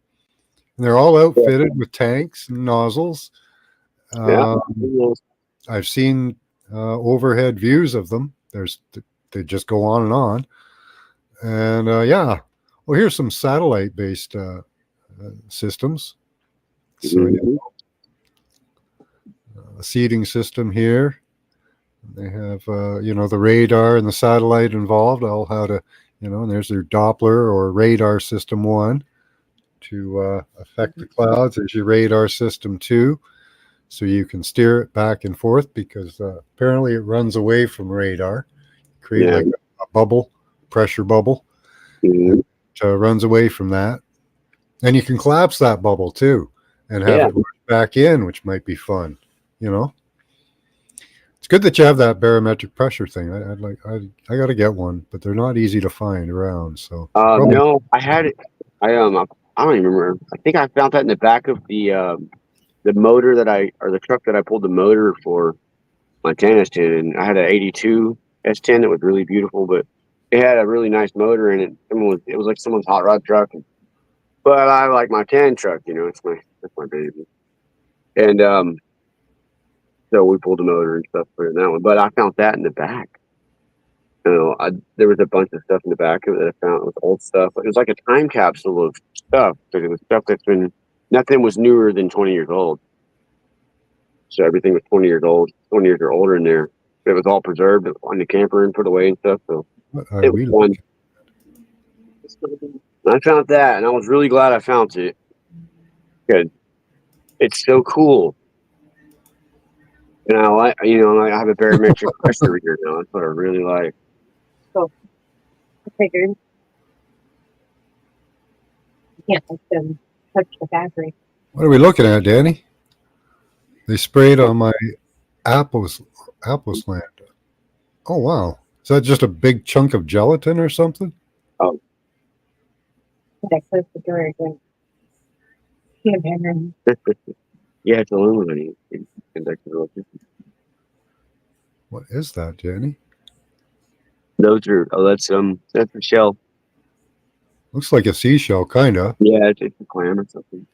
And they're all outfitted with tanks and nozzles. I've seen overhead views of them. They just go on and on. And well, here's some satellite-based systems. So a seating system here. They have the radar and the satellite involved. All how to and there's their Doppler or radar system 1 to affect the clouds. There's your radar system 2. So you can steer it back and forth because apparently it runs away from radar. Create like a bubble, pressure bubble. Mm-hmm. It runs away from that. And you can collapse that bubble too and have it rush back in, which might be fun. It's good that you have that barometric pressure thing. I got to get one, but they're not easy to find around. So no, I had it. I don't even remember. I think I found that in the back of the motor the truck that I pulled the motor for my 10 S10, and I had an 82 S10 that was really beautiful, but it had a really nice motor in it. It was like someone's hot rod truck, but I like my 10 truck. That's my baby, and so we pulled the motor and stuff for that one. But I found that in the back. There was a bunch of stuff in the back of it that I found. It was old stuff. It was like a time capsule of stuff, but it was stuff nothing was newer than 20 years old. So everything was 20 years old, 20 years or older in there. It was all preserved on the camper and put away and stuff. So it was fun. I found that, and I was really glad I found it. Good. It's so cool. And I have a barometric pressure reader now. That's what I really like. So I figured you can't let them touch the battery. What are we looking at, Danny? They sprayed on my Apples land. Oh, wow. Is that just a big chunk of gelatin or something? Oh. That close the door again. Yeah, it's aluminum. What is that, Danny? That's a shell. Looks like a seashell, kind of. Yeah, it's a clam or something.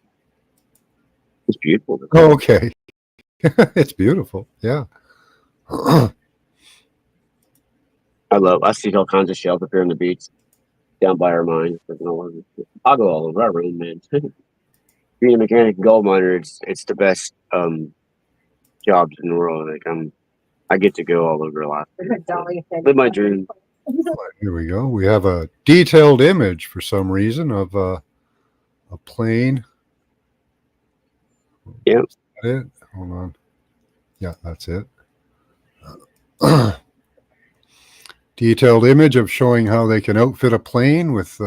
It's beautiful. Oh, okay. It's beautiful. Yeah. I see all kinds of shells up here on the beach, down by our mine. I'll go all over our room, man. Being a mechanic and gold miner, it's the best jobs in the world. I get to go all over a lot. Live my dream. Here we go. We have a detailed image for some reason of a plane. Yep. Is that it? Hold on. Yeah, that's it. Detailed image of showing how they can outfit a plane with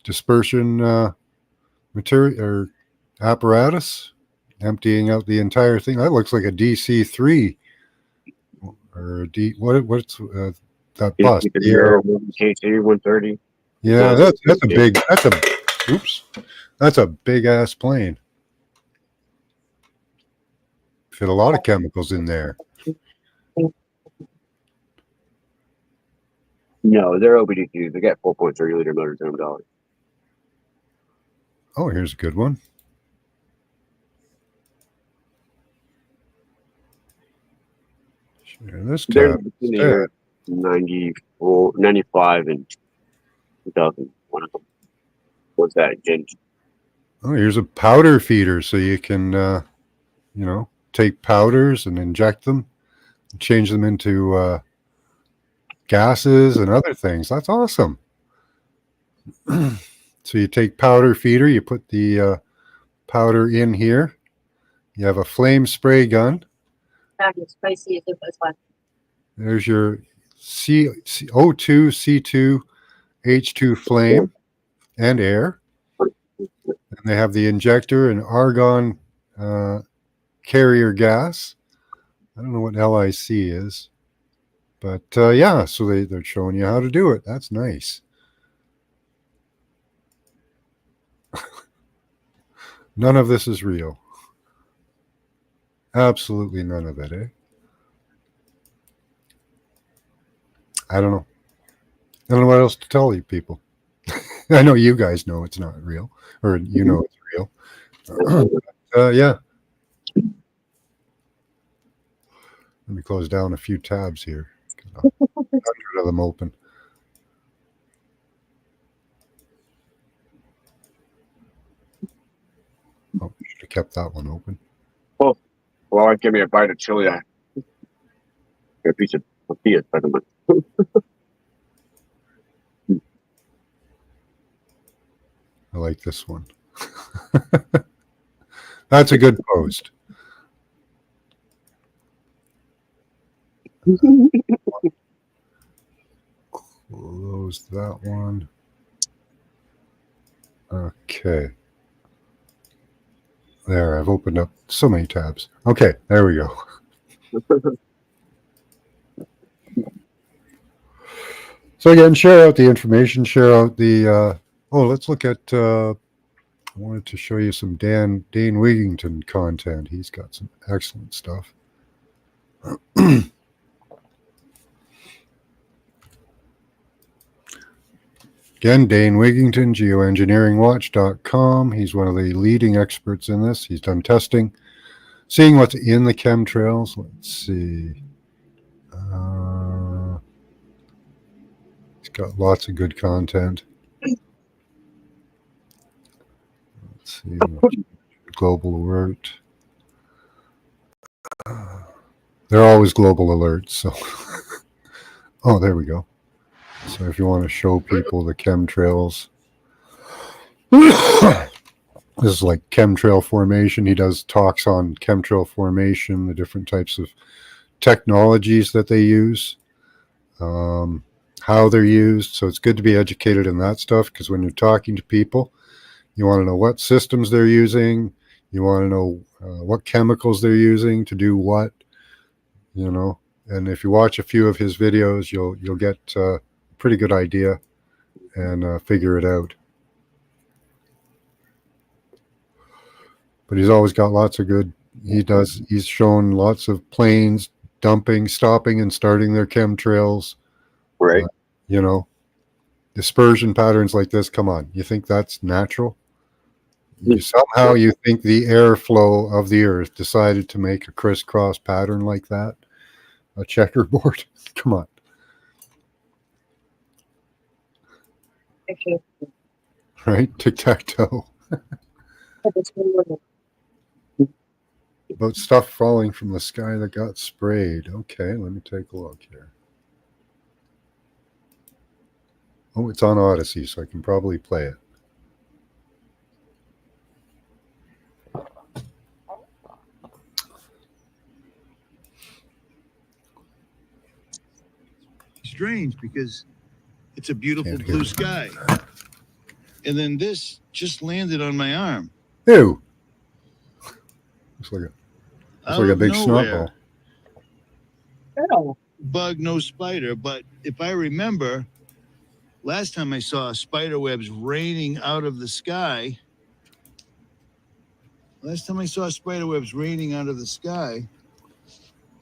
dispersion material or apparatus, emptying out the entire thing. That looks like a DC-3 or a D. What's that bus? KC-130. Yeah, that's a big ass plane. Fit a lot of chemicals in there. No, they're OBD2s. They got 4.3 liter motors in them, dollars. Oh, here's a good one. Share this There's tab. in the instead. year 94, 95 and 2000. One of them was that Gen. Oh, here's a powder feeder, so you can, take powders and inject them, and change them into gases and other things. That's awesome. So you take powder feeder, you put the powder in here. You have a flame spray gun. Not as spicy as it was last. There's your O2, C2, H2 flame and air. And they have the injector and argon carrier gas. I don't know what LIC is, but yeah, so they're showing you how to do it. That's nice. None of this is real. Absolutely none of it, eh? I don't know. I don't know what else to tell you people. I know you guys know it's not real, or you know it's real. Yeah. Let me close down a few tabs here. 100 of them open. Oh, should have kept that one open. Oh, well, I give me a bite of chili. A piece of tortilla, by the way. I like this one. That's a good post. Close that one. Okay. There, I've opened up so many tabs. Okay, there we go. So again, share out the information, share out the, let's look at, I wanted to show you some Dane Wigington content. He's got some excellent stuff. Again, Dane Wigington, geoengineeringwatch.com. He's one of the leading experts in this. He's done testing, seeing what's in the chemtrails. Let's see. He's got lots of good content. Let's see. Global alert. They're always global alerts. So, oh, there we go. So if you want to show people the chemtrails, this is like chemtrail formation. He does talks on chemtrail formation, the different types of technologies that they use, how they're used. So it's good to be educated in that stuff, because when you're talking to people, you want to know what systems they're using. You want to know what chemicals they're using to do what, And if you watch a few of his videos, you'll get a pretty good idea and figure it out. But he's always got lots of good. He's shown lots of planes dumping, stopping, and starting their chemtrails. Right. Dispersion patterns like this. Come on, you think that's natural? Somehow you think the airflow of the Earth decided to make a crisscross pattern like that? A checkerboard? Come on. Actually, Right? Tic-tac-toe. About stuff falling from the sky that got sprayed. Okay, let me take a look here. Oh, it's on Odyssey, so I can probably play it. Strange, because it's a beautiful Can't hear blue it. sky. And then this just landed on my arm. Ew! Looks like Out a of big nowhere. snowball. Oh, Bug, no spider. But if I remember, last time I saw spider webs raining out of the sky,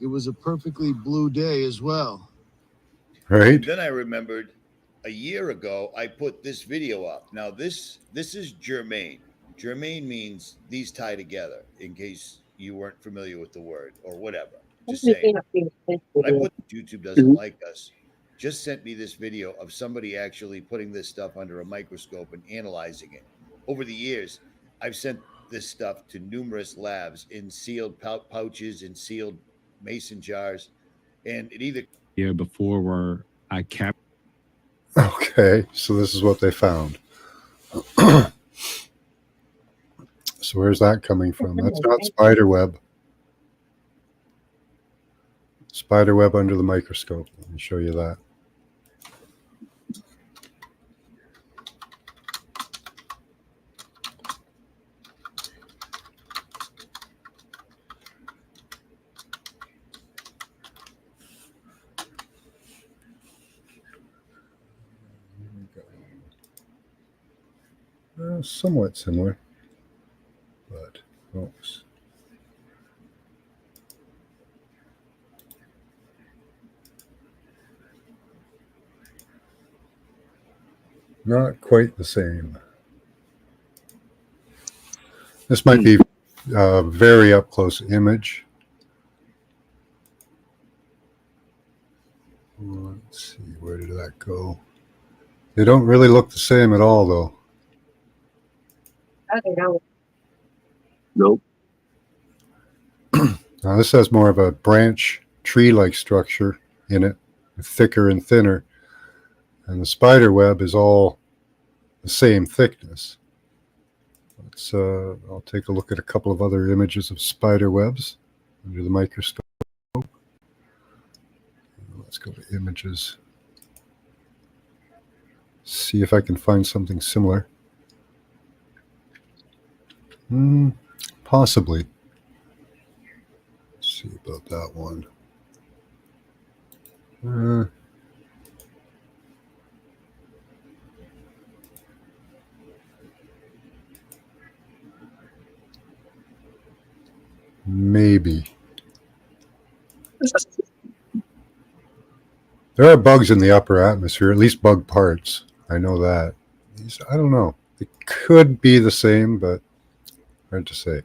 it was a perfectly blue day as well. Right? And then I remembered a year ago I put this video up. Now this is germane. Germane means these tie together, in case you weren't familiar with the word or whatever. I've Just seen saying. a few I videos. put YouTube doesn't Mhm. like us. Just sent me this video of somebody actually putting this stuff under a microscope and analyzing it. Over the years, I've sent this stuff to numerous labs in sealed pouches and sealed mason jars, and it either before where I kept Okay, so this is what they found. So where's that coming from? That's not spider web. Spider web under the microscope. Let me show you that. Somewhat similar, but oops. Not quite the same. This might be a very up close image. Let's see, where did that go? They don't really look the same at all, though. I don't know. Nope. Now, this has more of a branch tree-like structure in it, thicker and thinner. And the spider web is all the same thickness. Let's, I'll take a look at a couple of other images of spider webs under the microscope. Let's go to images. See if I can find something similar. Possibly. Let's see about that one. Maybe. There are bugs in the upper atmosphere, at least bug parts. I know that. These, I don't know. They could be the same, but hard to say.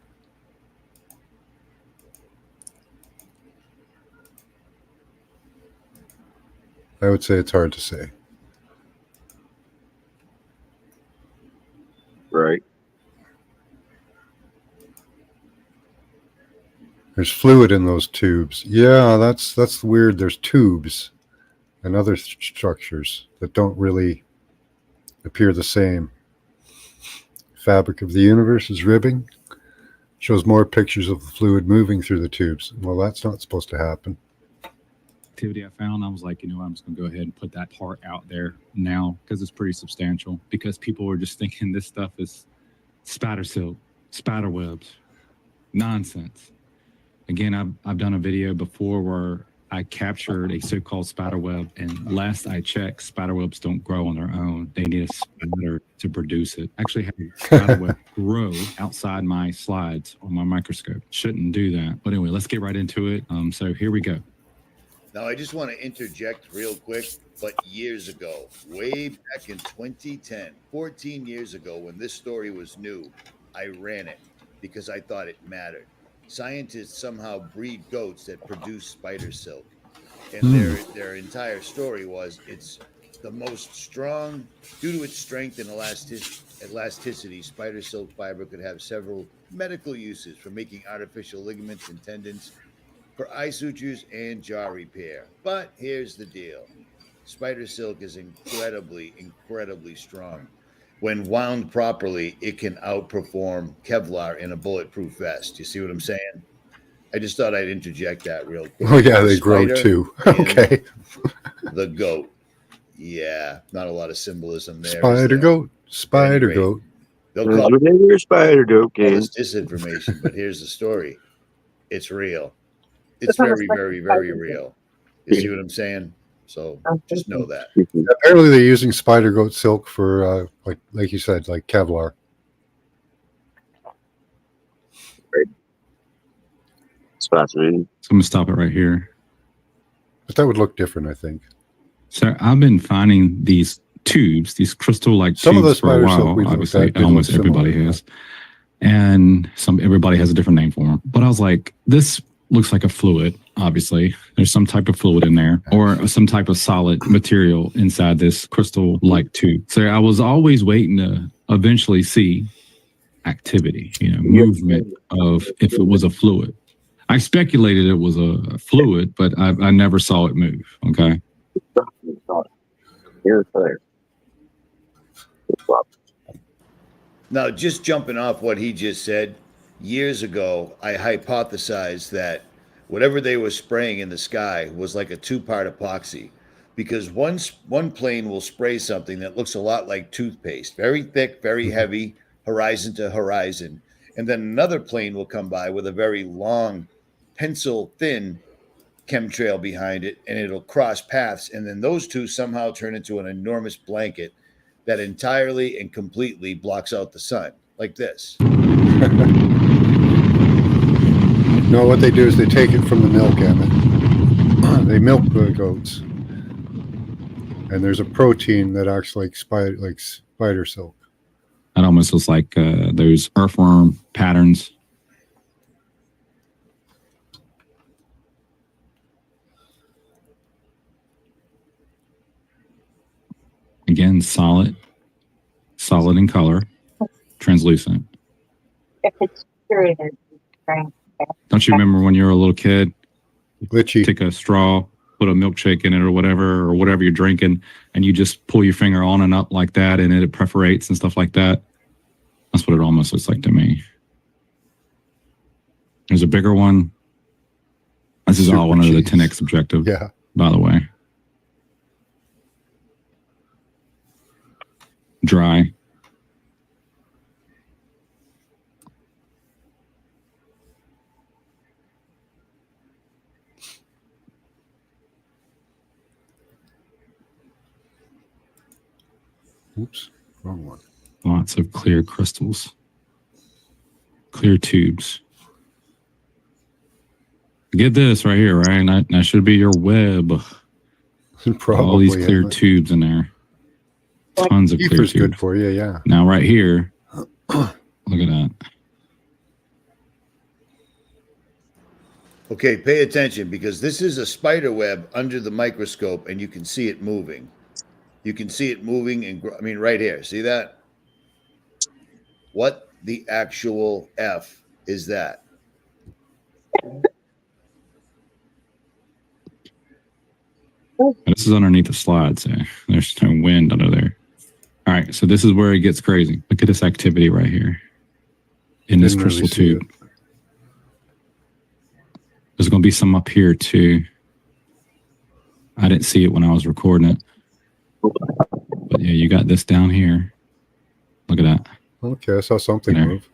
I would say it's hard to say. Right. There's fluid in those tubes. Yeah, that's weird. There's tubes and other structures that don't really appear the same. Fabric of the universe is ribbing. Shows more pictures of the fluid moving through the tubes. Well, that's not supposed to happen. activity I found, I was like, you know, I'm just going to go ahead and put that part out there now because it's pretty substantial. Because people were just thinking this stuff is spatter silk, spider webs, nonsense. Again, I've done a video before where I captured a so-called spider web, and last I checked, spider webs don't grow on their own. They need a spider to produce it. I actually had a spider web grow outside my slides on my microscope. Shouldn't do that. But anyway, let's get right into it. So here we go. Now, I just want to interject real quick, but years ago, way back in 2010, 14 years ago, when this story was new, I ran it because I thought it mattered. Scientists somehow breed goats that produce spider silk. And their entire story was it's the most strong, due to its strength and elasticity, spider silk fiber could have several medical uses for making artificial ligaments and tendons, for eye sutures and jaw repair. But here's the deal. Spider silk is incredibly, incredibly strong. When wound properly, it can outperform Kevlar in a bulletproof vest. You see what I'm saying? I just thought I'd interject that real quick. Oh, yeah, they grow Spider too. and Okay. The goat. Yeah, not a lot of symbolism there. is Spider there? goat. Spider Anyway, goat. They'll call Your spider dope all game. this disinformation, but here's the story. It's real. It's very, very, very real. You see what I'm saying? So just know that. Apparently, they're using spider goat silk for, like you said, like Kevlar. It's fascinating. So I'm going to stop it right here. But that would look different, I think. So I've been finding these tubes, these crystal-like Some of tubes the for a spider silk while. we looked Obviously, at did almost look similar everybody to has. and everybody has a different name for them. But I was like, this looks like a fluid. Obviously, there's some type of fluid in there, or some type of solid material inside this crystal-like tube. So I was always waiting to eventually see activity, movement of if it was a fluid. I speculated it was a fluid, but I never saw it move. Okay. Now, just jumping off what he just said, years ago, I hypothesized that whatever they were spraying in the sky was like a two-part epoxy, because one plane will spray something that looks a lot like toothpaste, very thick, very heavy, horizon to horizon, and then another plane will come by with a very long, pencil-thin chemtrail behind it, and it'll cross paths, and then those two somehow turn into an enormous blanket that entirely and completely blocks out the sun, like this. No, what they do is they take it from the milk, Emmett. They milk the goats, and there's a protein that acts like spider silk. It almost looks like those earthworm patterns. Again, solid in color, translucent. If it's curated, right? Don't you remember when you were a little kid? Glitchy. Take a straw, put a milkshake in it or whatever you're drinking, and you just pull your finger on and up like that, and it perforates and stuff like that. That's what it almost looks like to me. There's a bigger one. This is all one of the 10x objective, Yeah. by the way. Dry. Oops, wrong one. Lots of clear crystals. Clear tubes. Get this right here, right? That should be your web. Probably. All these clear tubes in there. Tons of clear Ether's tubes. good for you, yeah. Now right here, look at that. Okay, pay attention, because this is a spider web under the microscope, and you can see it moving. You can see it moving, and right here. See that? What the actual F is that? This is underneath the slide, so there's no wind under there. All right, so this is where it gets crazy. Look at this activity right here in this Didn't really crystal see tube. There's going to be some up here too. I didn't see it when I was recording it. But yeah, you got this down here. Look at that. Okay, I saw something There. move.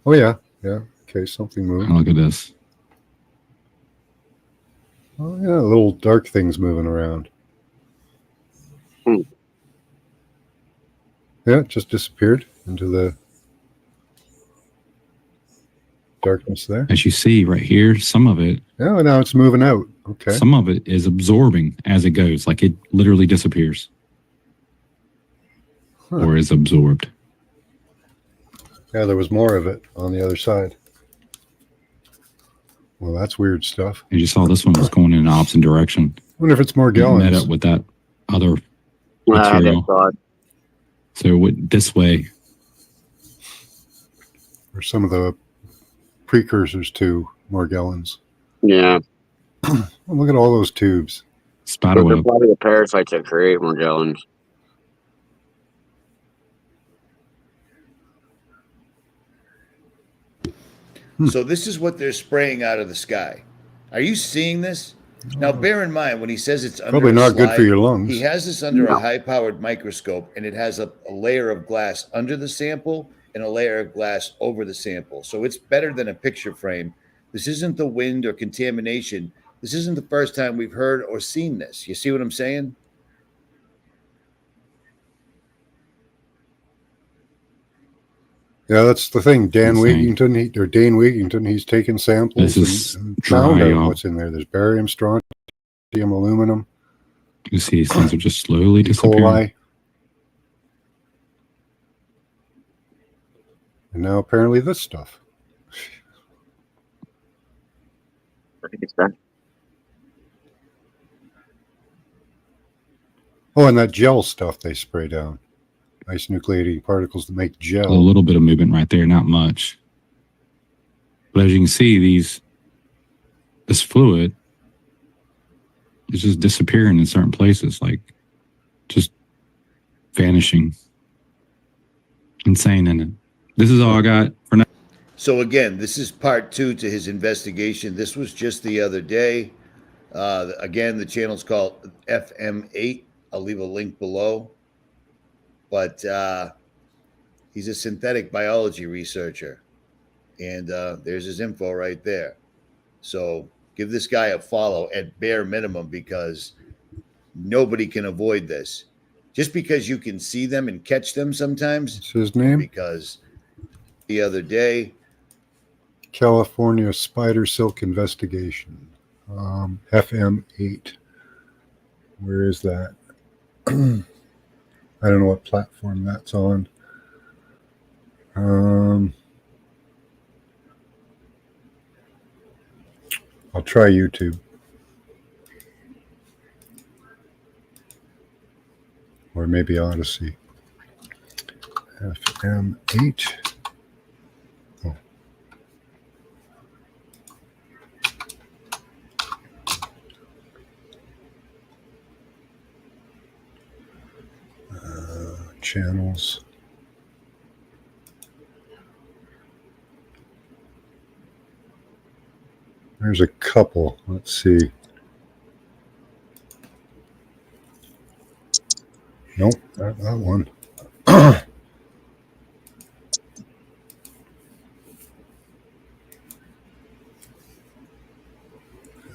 Oh, yeah. Yeah. Okay, something moved. And look at this. Oh, yeah, little dark things moving around. Yeah, it just disappeared into the darkness there. As you see right here, some of it, Yeah, now it's moving out. Okay. some of it is absorbing as it goes. Like it literally disappears Huh. or is absorbed. Yeah, there was more of it on the other side. Well, that's weird stuff. And you saw this one was going in an opposite direction. I wonder if it's more It met gallons. up with that other That's material. odd. So it went this way. Or some of the precursors to Morgellons. Yeah. Oh, look at all those tubes. But they're Spiderweb. probably the parasites that create Morgellons. So this is what they're spraying out of the sky. Are you seeing this? Now, bear in mind, when he says it's under Probably a not good for slide, your lungs. he has this under a high-powered microscope, and it has a layer of glass under the sample and a layer of glass over the sample. So it's better than a picture frame. This isn't the wind or contamination. This isn't the first time we've heard or seen this. You see what I'm saying? Yeah, that's the thing. Dane Insane. Wigington, he's taken samples This is and dry, found out y'all. what's in there. There's barium, strontium, aluminum, You see these things are just slowly E. disappearing. coli. And now apparently this stuff. I think it's done. Oh, and that gel stuff they spray down. Ice nucleating particles to make A gel. little bit of movement right there, not much. But as you can see, this fluid is just disappearing in certain places, like just vanishing. Insane, isn't it? This is all I got for now. So again, this is part 2 to his investigation. This was just the other day. Again, the channel's called FM8. I'll leave a link below. But he's a synthetic biology researcher. And there's his info right there. So give this guy a follow at bare minimum, because nobody can avoid this. Just because you can see them and catch them sometimes. What's his name? Because the other day, California Spider Silk Investigation. FM8. Where is that? I don't know what platform that's on. I'll try YouTube. Or maybe Odyssey. FM8. Oh. Channels. There's a couple. Let's see. Nope, not that one.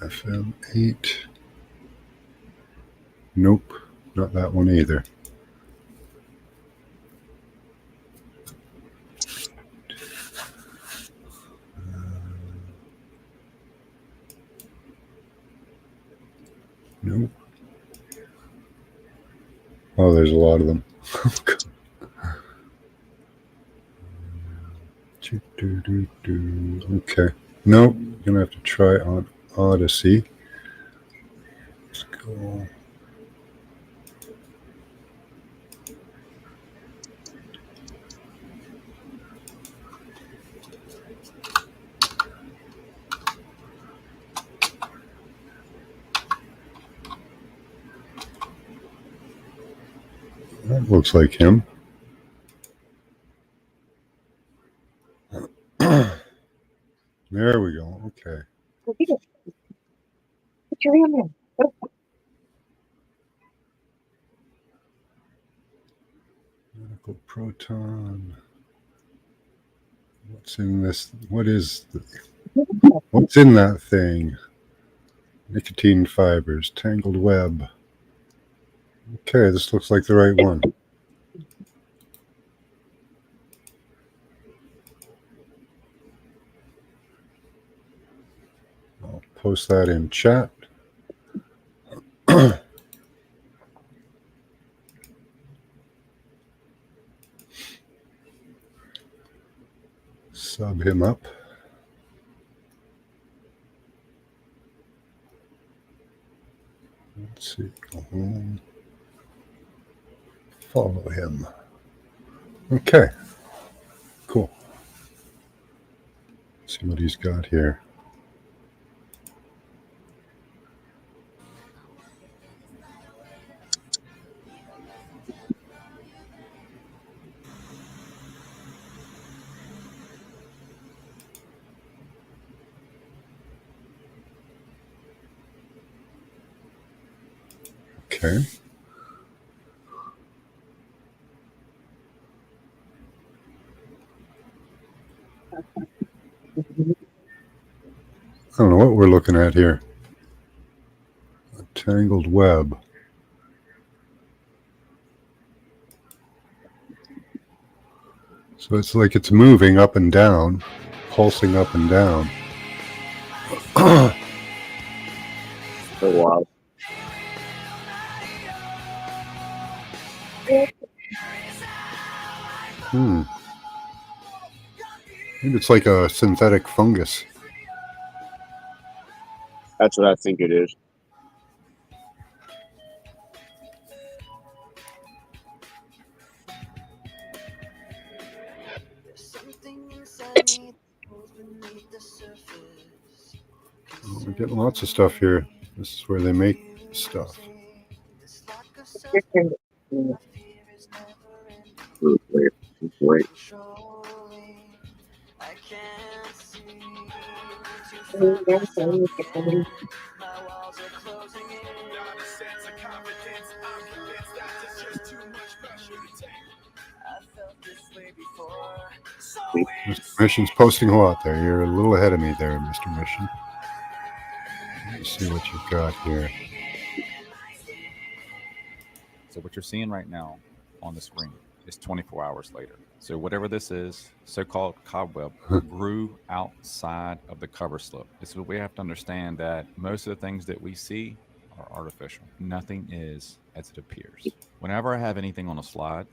FM8. Nope, not that one either. Nope. Oh, there's a lot of them. Okay. Nope. Gonna have to try on Odyssey. Let's go. That looks like him. There we go. Okay. Put your hand in. Medical proton. What's in this? What's in that thing? Nicotine fibers, tangled web. Okay, this looks like the right one. I'll post that in chat. Sub him up. Let's see. Go home. Follow him. Okay. Cool. Let's see what he's got here. Okay. I don't know what we're looking at here. A tangled web. So it's like it's moving up and down, pulsing up and down. Oh, wow. Maybe it's like a synthetic fungus. That's what I think it is. Oh, we're getting lots of stuff here. This is where they make stuff. Wait. Mr. Mission's posting a lot there. You're a little ahead of me there, Mr. Mission. Let's see what you've got here. So what you're seeing right now on the screen is 24 hours later. So whatever this is, so-called cobweb, grew outside of the cover slip. This is what we have to understand, that most of the things that we see are artificial. Nothing is as it appears. Whenever I have anything on a slide,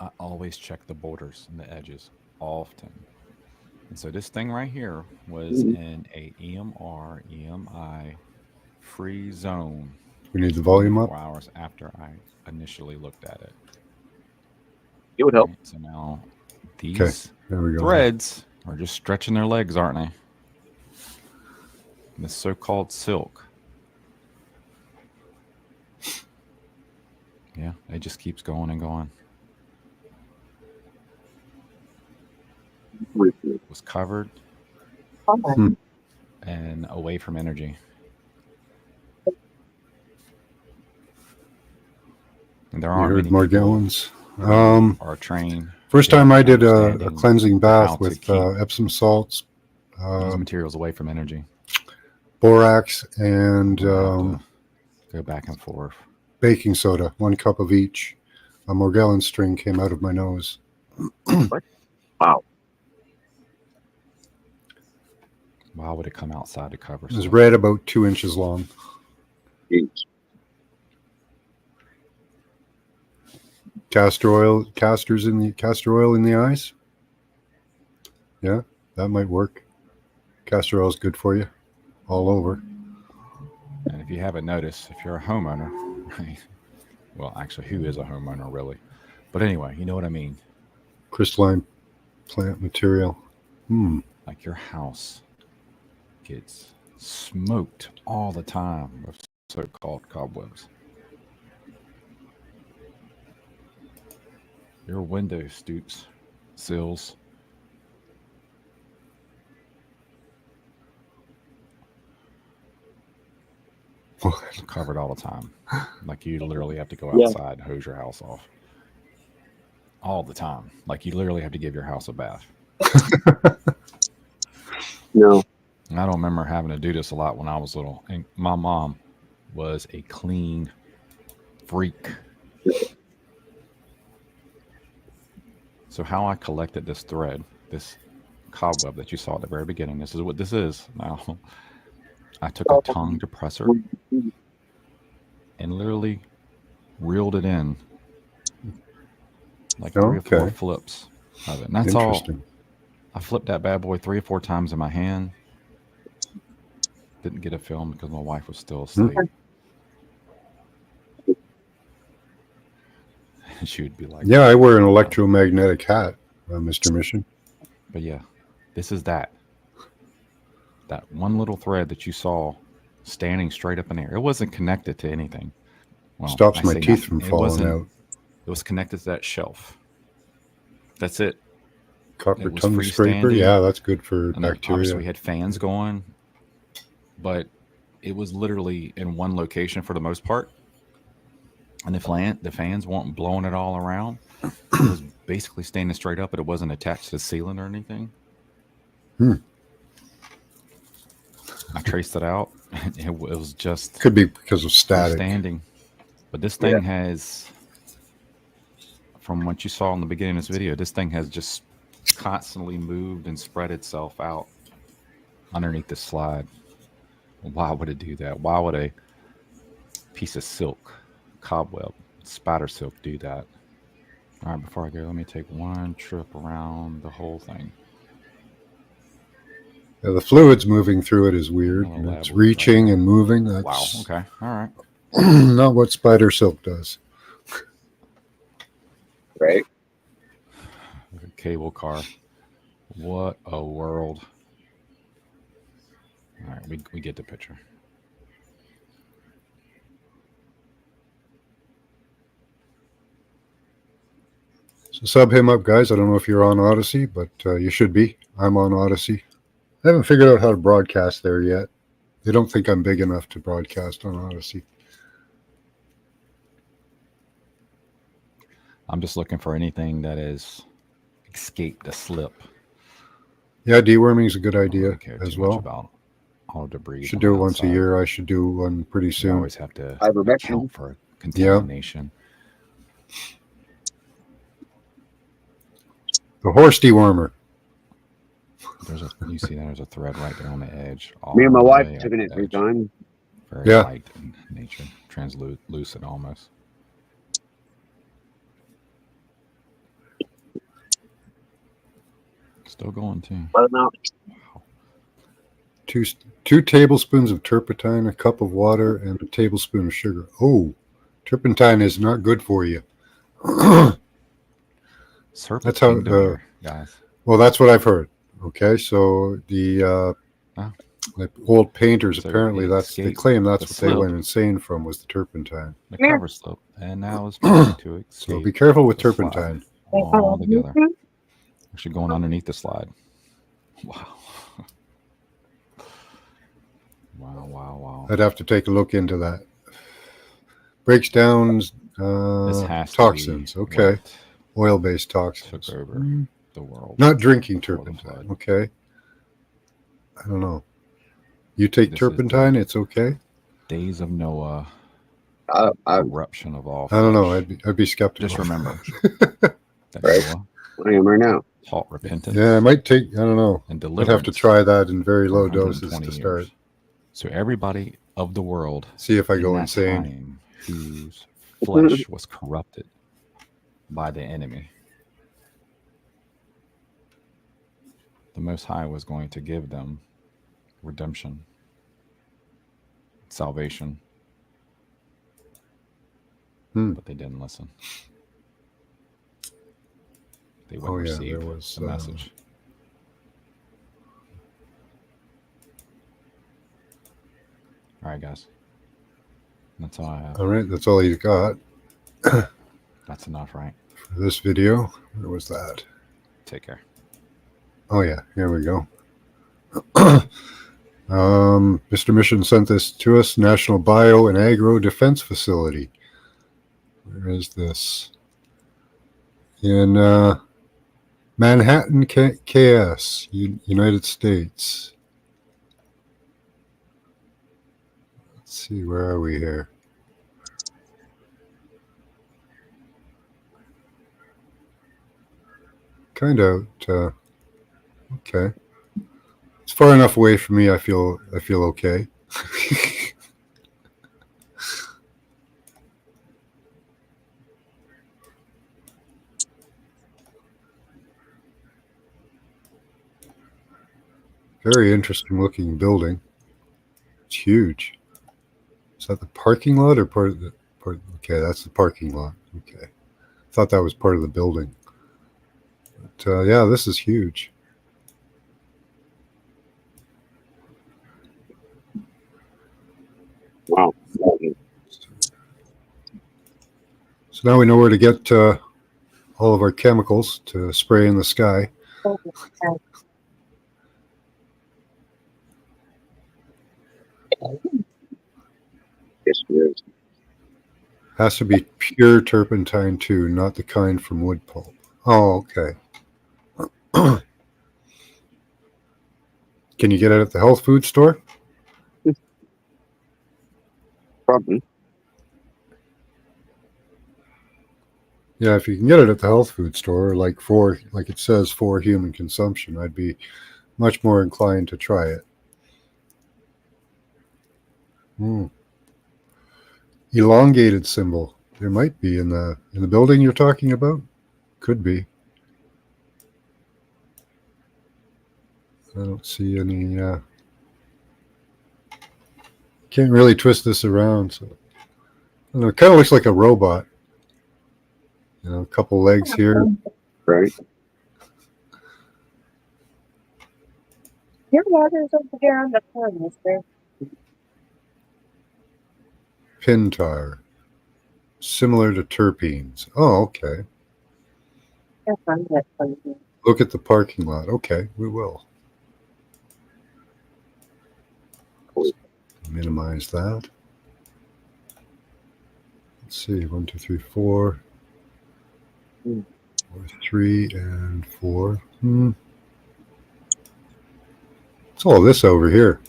I always check the borders and the edges often. And so this thing right here was in a EMR, EMI free zone. We need the volume up. 4 hours after I initially looked at it. It would help. Right, so now these There we go. threads are just stretching their legs, aren't they? This so-called silk. Yeah, it just keeps going and going. It was covered and away from energy. And there You aren't heard many more people gallons. are trained. First time I did a understanding cleansing how bath to with keep Epsom salts, these materials away from energy. borax, and We'll have to go back and forth. baking soda, 1 cup of each. A Morgellon string came out of my nose. Wow. Why would it come outside the cover? It was red, about 2 inches long. Jeez. Castor oil in the eyes. Yeah, that might work. Castor oil is good for you, all over. And if you haven't noticed, if you're a homeowner, right? Well, actually, who is a homeowner, really? But anyway, you know what I mean. Crystalline plant material. Like your house gets smoked all the time with so-called cobwebs. Your window stoops, sills. Covered all the time. Like you literally have to go outside and hose your house off. All the time. Like you literally have to give your house a bath. No. And I don't remember having to do this a lot when I was little. And my mom was a clean freak. So how I collected this thread, this cobweb that you saw at the very beginning, this is what this is now. I took a tongue depressor and literally reeled it in like 3 or 4 flips of it. And that's all. I flipped that bad boy 3 or 4 times in my hand. Didn't get a film because my wife was still asleep. And she would be like, Yeah, I wear an electromagnetic hat, Mr. Mission. but yeah, this is that one little thread that you saw standing straight up in the air. It wasn't connected to anything. Well, Stops I my say teeth nothing. from It falling wasn't- out. It was connected to that shelf. That's it. Copper It was tongue scraper. freestanding. Yeah, that's good for And then obviously we bacteria. had fans going, but it was literally in one location for the most part. And the fans weren't blowing it all around. It was basically standing straight up, but it wasn't attached to the ceiling or anything. I traced it out. It was just Could be because of static. standing. But this thing has, from what you saw in the beginning of this video, this thing has just constantly moved and spread itself out underneath the slide. Why would it do that? Why would a piece of silk, cobweb, spider silk do that? All right, before I go, let me take one trip around the whole thing. Yeah, the fluids moving through it is weird. Little And lab it's work right reaching here. and moving. Wow. That's Okay. All right. not what spider silk does. Right. A cable car. What a world. All right, we get the picture. So sub him up, guys. I don't know if you're on Odyssey, but you should be. I'm on Odyssey. I haven't figured out how to broadcast there yet. They don't think I'm big enough to broadcast on Odyssey. I'm just looking for anything that has escaped a slip. Yeah, deworming is a good I don't idea really care as too much well. about all debris. Should on do the it once a outside. year. I should do one pretty You soon. always have to Ivermectin. account for contamination. The horse dewormer. You see there's a thread right there on the edge. Me and my all the wife way took up it the every edge. time. Very Yeah. light in nature, translucent almost. Still going too. Well, now, Two tablespoons of turpentine, a cup of water, and a tablespoon of sugar. Oh, turpentine is not good for you. Serpent That's how, kingdom here, guys. Well, that's what I've heard. Okay, so the old painters, So apparently it they escaped claim that's the what they slip. went insane from, was the turpentine. The cover slip, and now it's trying to escape. So be careful with the slide turpentine. all together. Actually going underneath the slide. Wow. Wow. I'd have to take a look into that. Breaks down This has toxins. to be Okay, what oil-based took toxins. over the world. Not drinking before the turpentine. flood. Okay, I don't know. You take This is turpentine, it's okay. Days of Noah, I, eruption of all. I don't know. flesh. I'd be skeptical. Just remember that Right. Noah I am right now. taught repentance. Yeah, it might take. I don't know. and I'd deliverance. have to try that in very for low doses 120 to start. years. So everybody of the world See if I in go that insane. time whose flesh was corrupted by the enemy, the Most High was going to give them redemption, salvation, but they didn't listen. They wouldn't Oh, yeah, receive there was, the message. All right, guys. That's all I have. All right, that's all you got That's enough, right? for this video. Where was that? Take care. Oh yeah, here we go. Mr. Mission sent this to us. National Bio and Agro Defense Facility. Where is this? In Manhattan, KS, United States. Let's see, where are we here? Kind of. Okay. It's far enough away from me. I feel okay. Very interesting looking building. It's huge. Is that the parking lot or part of the part? Okay, that's the parking lot. Okay. I thought that was part of the building. But yeah, this is huge. Wow. So now we know where to get all of our chemicals to spray in the sky. Yes, it is. Has to be pure turpentine too, not the kind from wood pulp. Oh, okay. Can you get it at the health food store? Probably. Yeah, if you can get it at the health food store, like it says for human consumption, I'd be much more inclined to try it. Elongated symbol. There might be in the building you're talking about. Could be. I don't see any. Can't really twist this around. So, I don't know. It kind of looks like a robot. You know, a couple legs here. Right. Your water's over there on the floor, mister. Pin tar. Similar to terpenes. Oh, okay. That's on that funny. Look at the parking lot. Okay, we will. Minimize that. Let's see. 1, 2, 3, 4. 3 and 4. What's all this over here?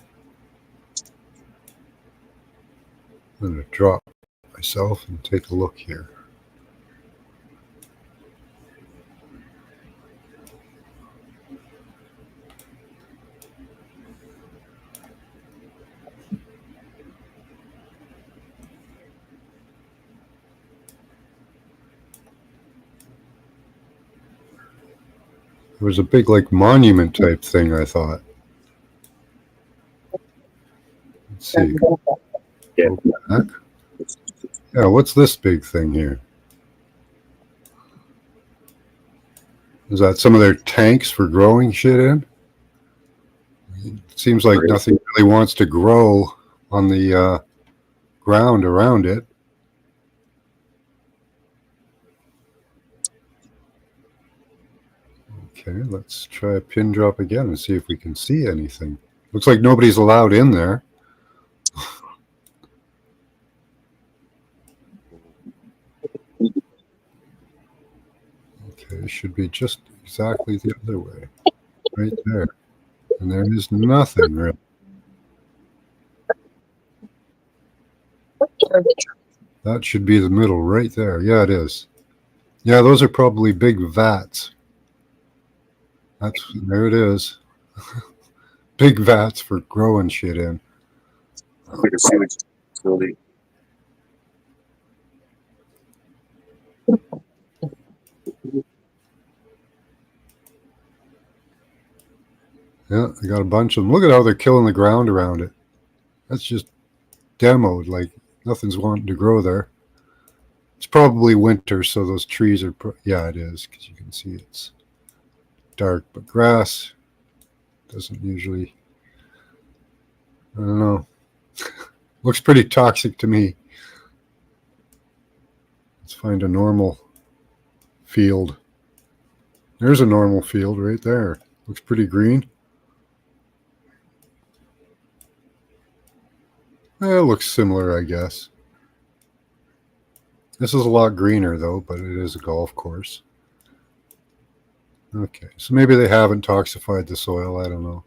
I'm going to drop myself and take a look here. It was a big, like, monument type thing, I thought. Let's see. Yeah. Go back. Yeah, what's this big thing here? Is that some of their tanks for growing shit in? It seems like nothing really wants to grow on the ground around it. Okay, let's try a pin drop again and see if we can see anything. Looks like nobody's allowed in there. Okay, it should be just exactly the other way. Right there. And there is nothing really. That should be the middle right there. Yeah, it is. Yeah, those are probably big vats. There it is. Big vats for growing shit in. Like a sewage facility. Yeah, I got a bunch of them. Look at how they're killing the ground around it. That's just demoed, like nothing's wanting to grow there. It's probably winter, so those trees are, yeah, it is, because you can see it's dark, but grass doesn't usually, I don't know. Looks pretty toxic to me. Let's find a normal field. There's a normal field right there. Looks pretty green. It looks similar, I guess. This is a lot greener, though, but it is a golf course. Okay, so maybe they haven't toxified the soil. I don't know.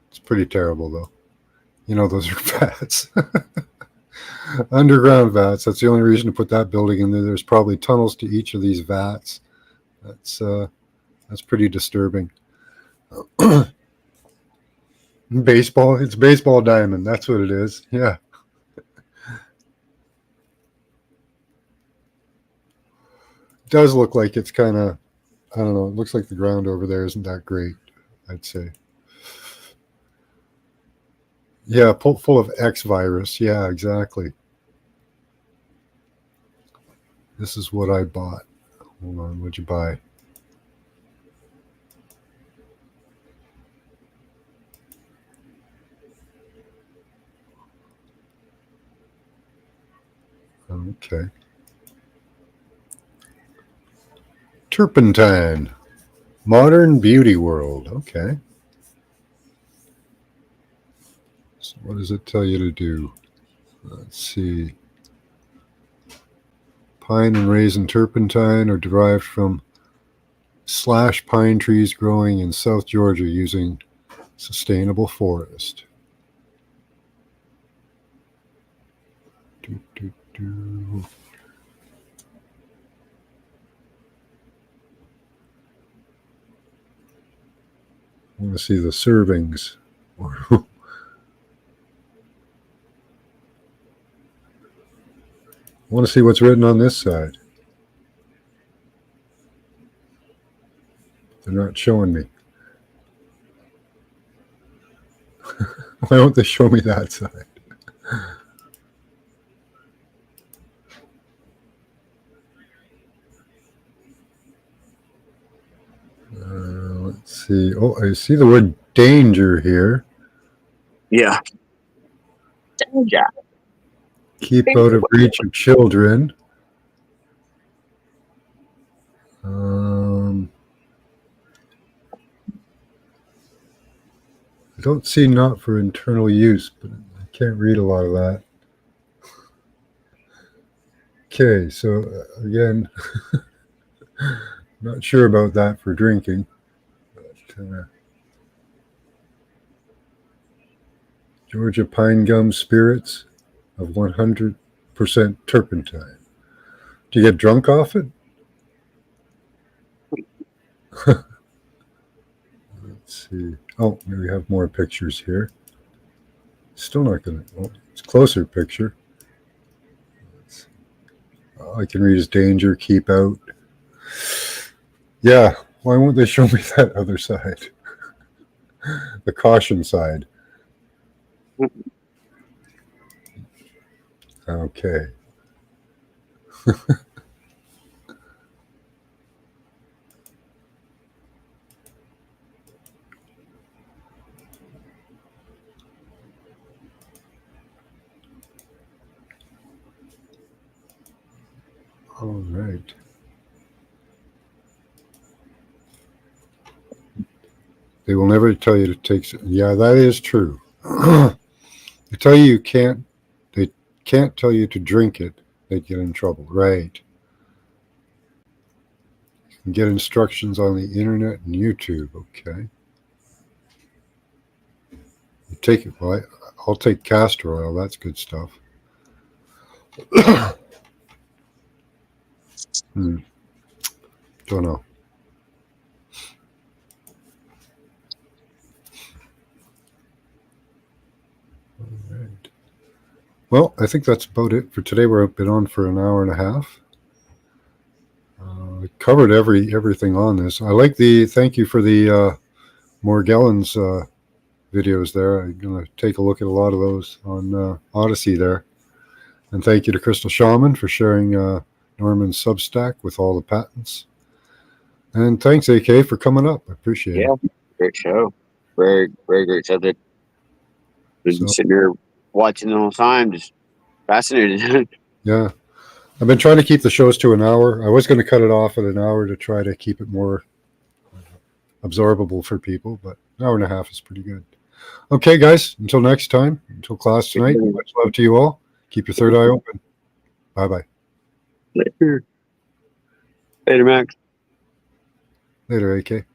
It's pretty terrible, though. You know, those are vats. Underground vats. That's the only reason to put that building in there. There's probably tunnels to each of these vats. That's pretty disturbing. Baseball. It's baseball diamond. That's what it is. Yeah. It does look like it's kind of, I don't know. It looks like the ground over there isn't that great, I'd say. Yeah, full of X virus. Yeah, exactly. This is what I bought. Hold on, what'd you buy? Okay. Turpentine. Modern Beauty World. Okay. So what does it tell you to do? Let's see. Pine and raisin turpentine are derived from slash pine trees growing in South Georgia using sustainable forest. I want to see the servings. want to see what's written on this side. They're not showing me. Why don't they show me that side? Let's see. Oh, I see the word danger here. Yeah. Yeah. Keep out of reach of children. I don't see not for internal use, but I can't read a lot of that. Okay, so again, not sure about that for drinking. But, Georgia pine gum spirits of 100% turpentine. Do you get drunk off it? Let's see. Oh, we have more pictures here. Still not going to. Oh, it's a closer picture. All I can read is danger, keep out. Yeah, why won't they show me that other side? The caution side. Okay. All right. They will never tell you to take. Yeah, that is true. They tell you can't. They can't tell you to drink it. They get in trouble. Right. You can get instructions on the internet and YouTube. Okay. You take it. Well, I'll take castor oil. That's good stuff. Don't know. All right. Well, I think that's about it for today. We've been on for an hour and a half. We covered everything on this. I like the thank you for the Morgellons videos there. I'm going to take a look at a lot of those on Odyssey there. And thank you to Crystal Shaman for sharing Norman's Substack with all the patents. And thanks, AK, for coming up. I appreciate it. Yeah, great show. Very, very great subject. Been So- sitting here watching the whole time, just fascinated. Yeah. I've been trying to keep the shows to an hour. I was going to cut it off at an hour to try to keep it more absorbable for people, but an hour and a half is pretty good. Okay, guys, until next time, until class tonight, much love to you all. Keep your third eye open. Bye-bye. Later, Max. Later, AK.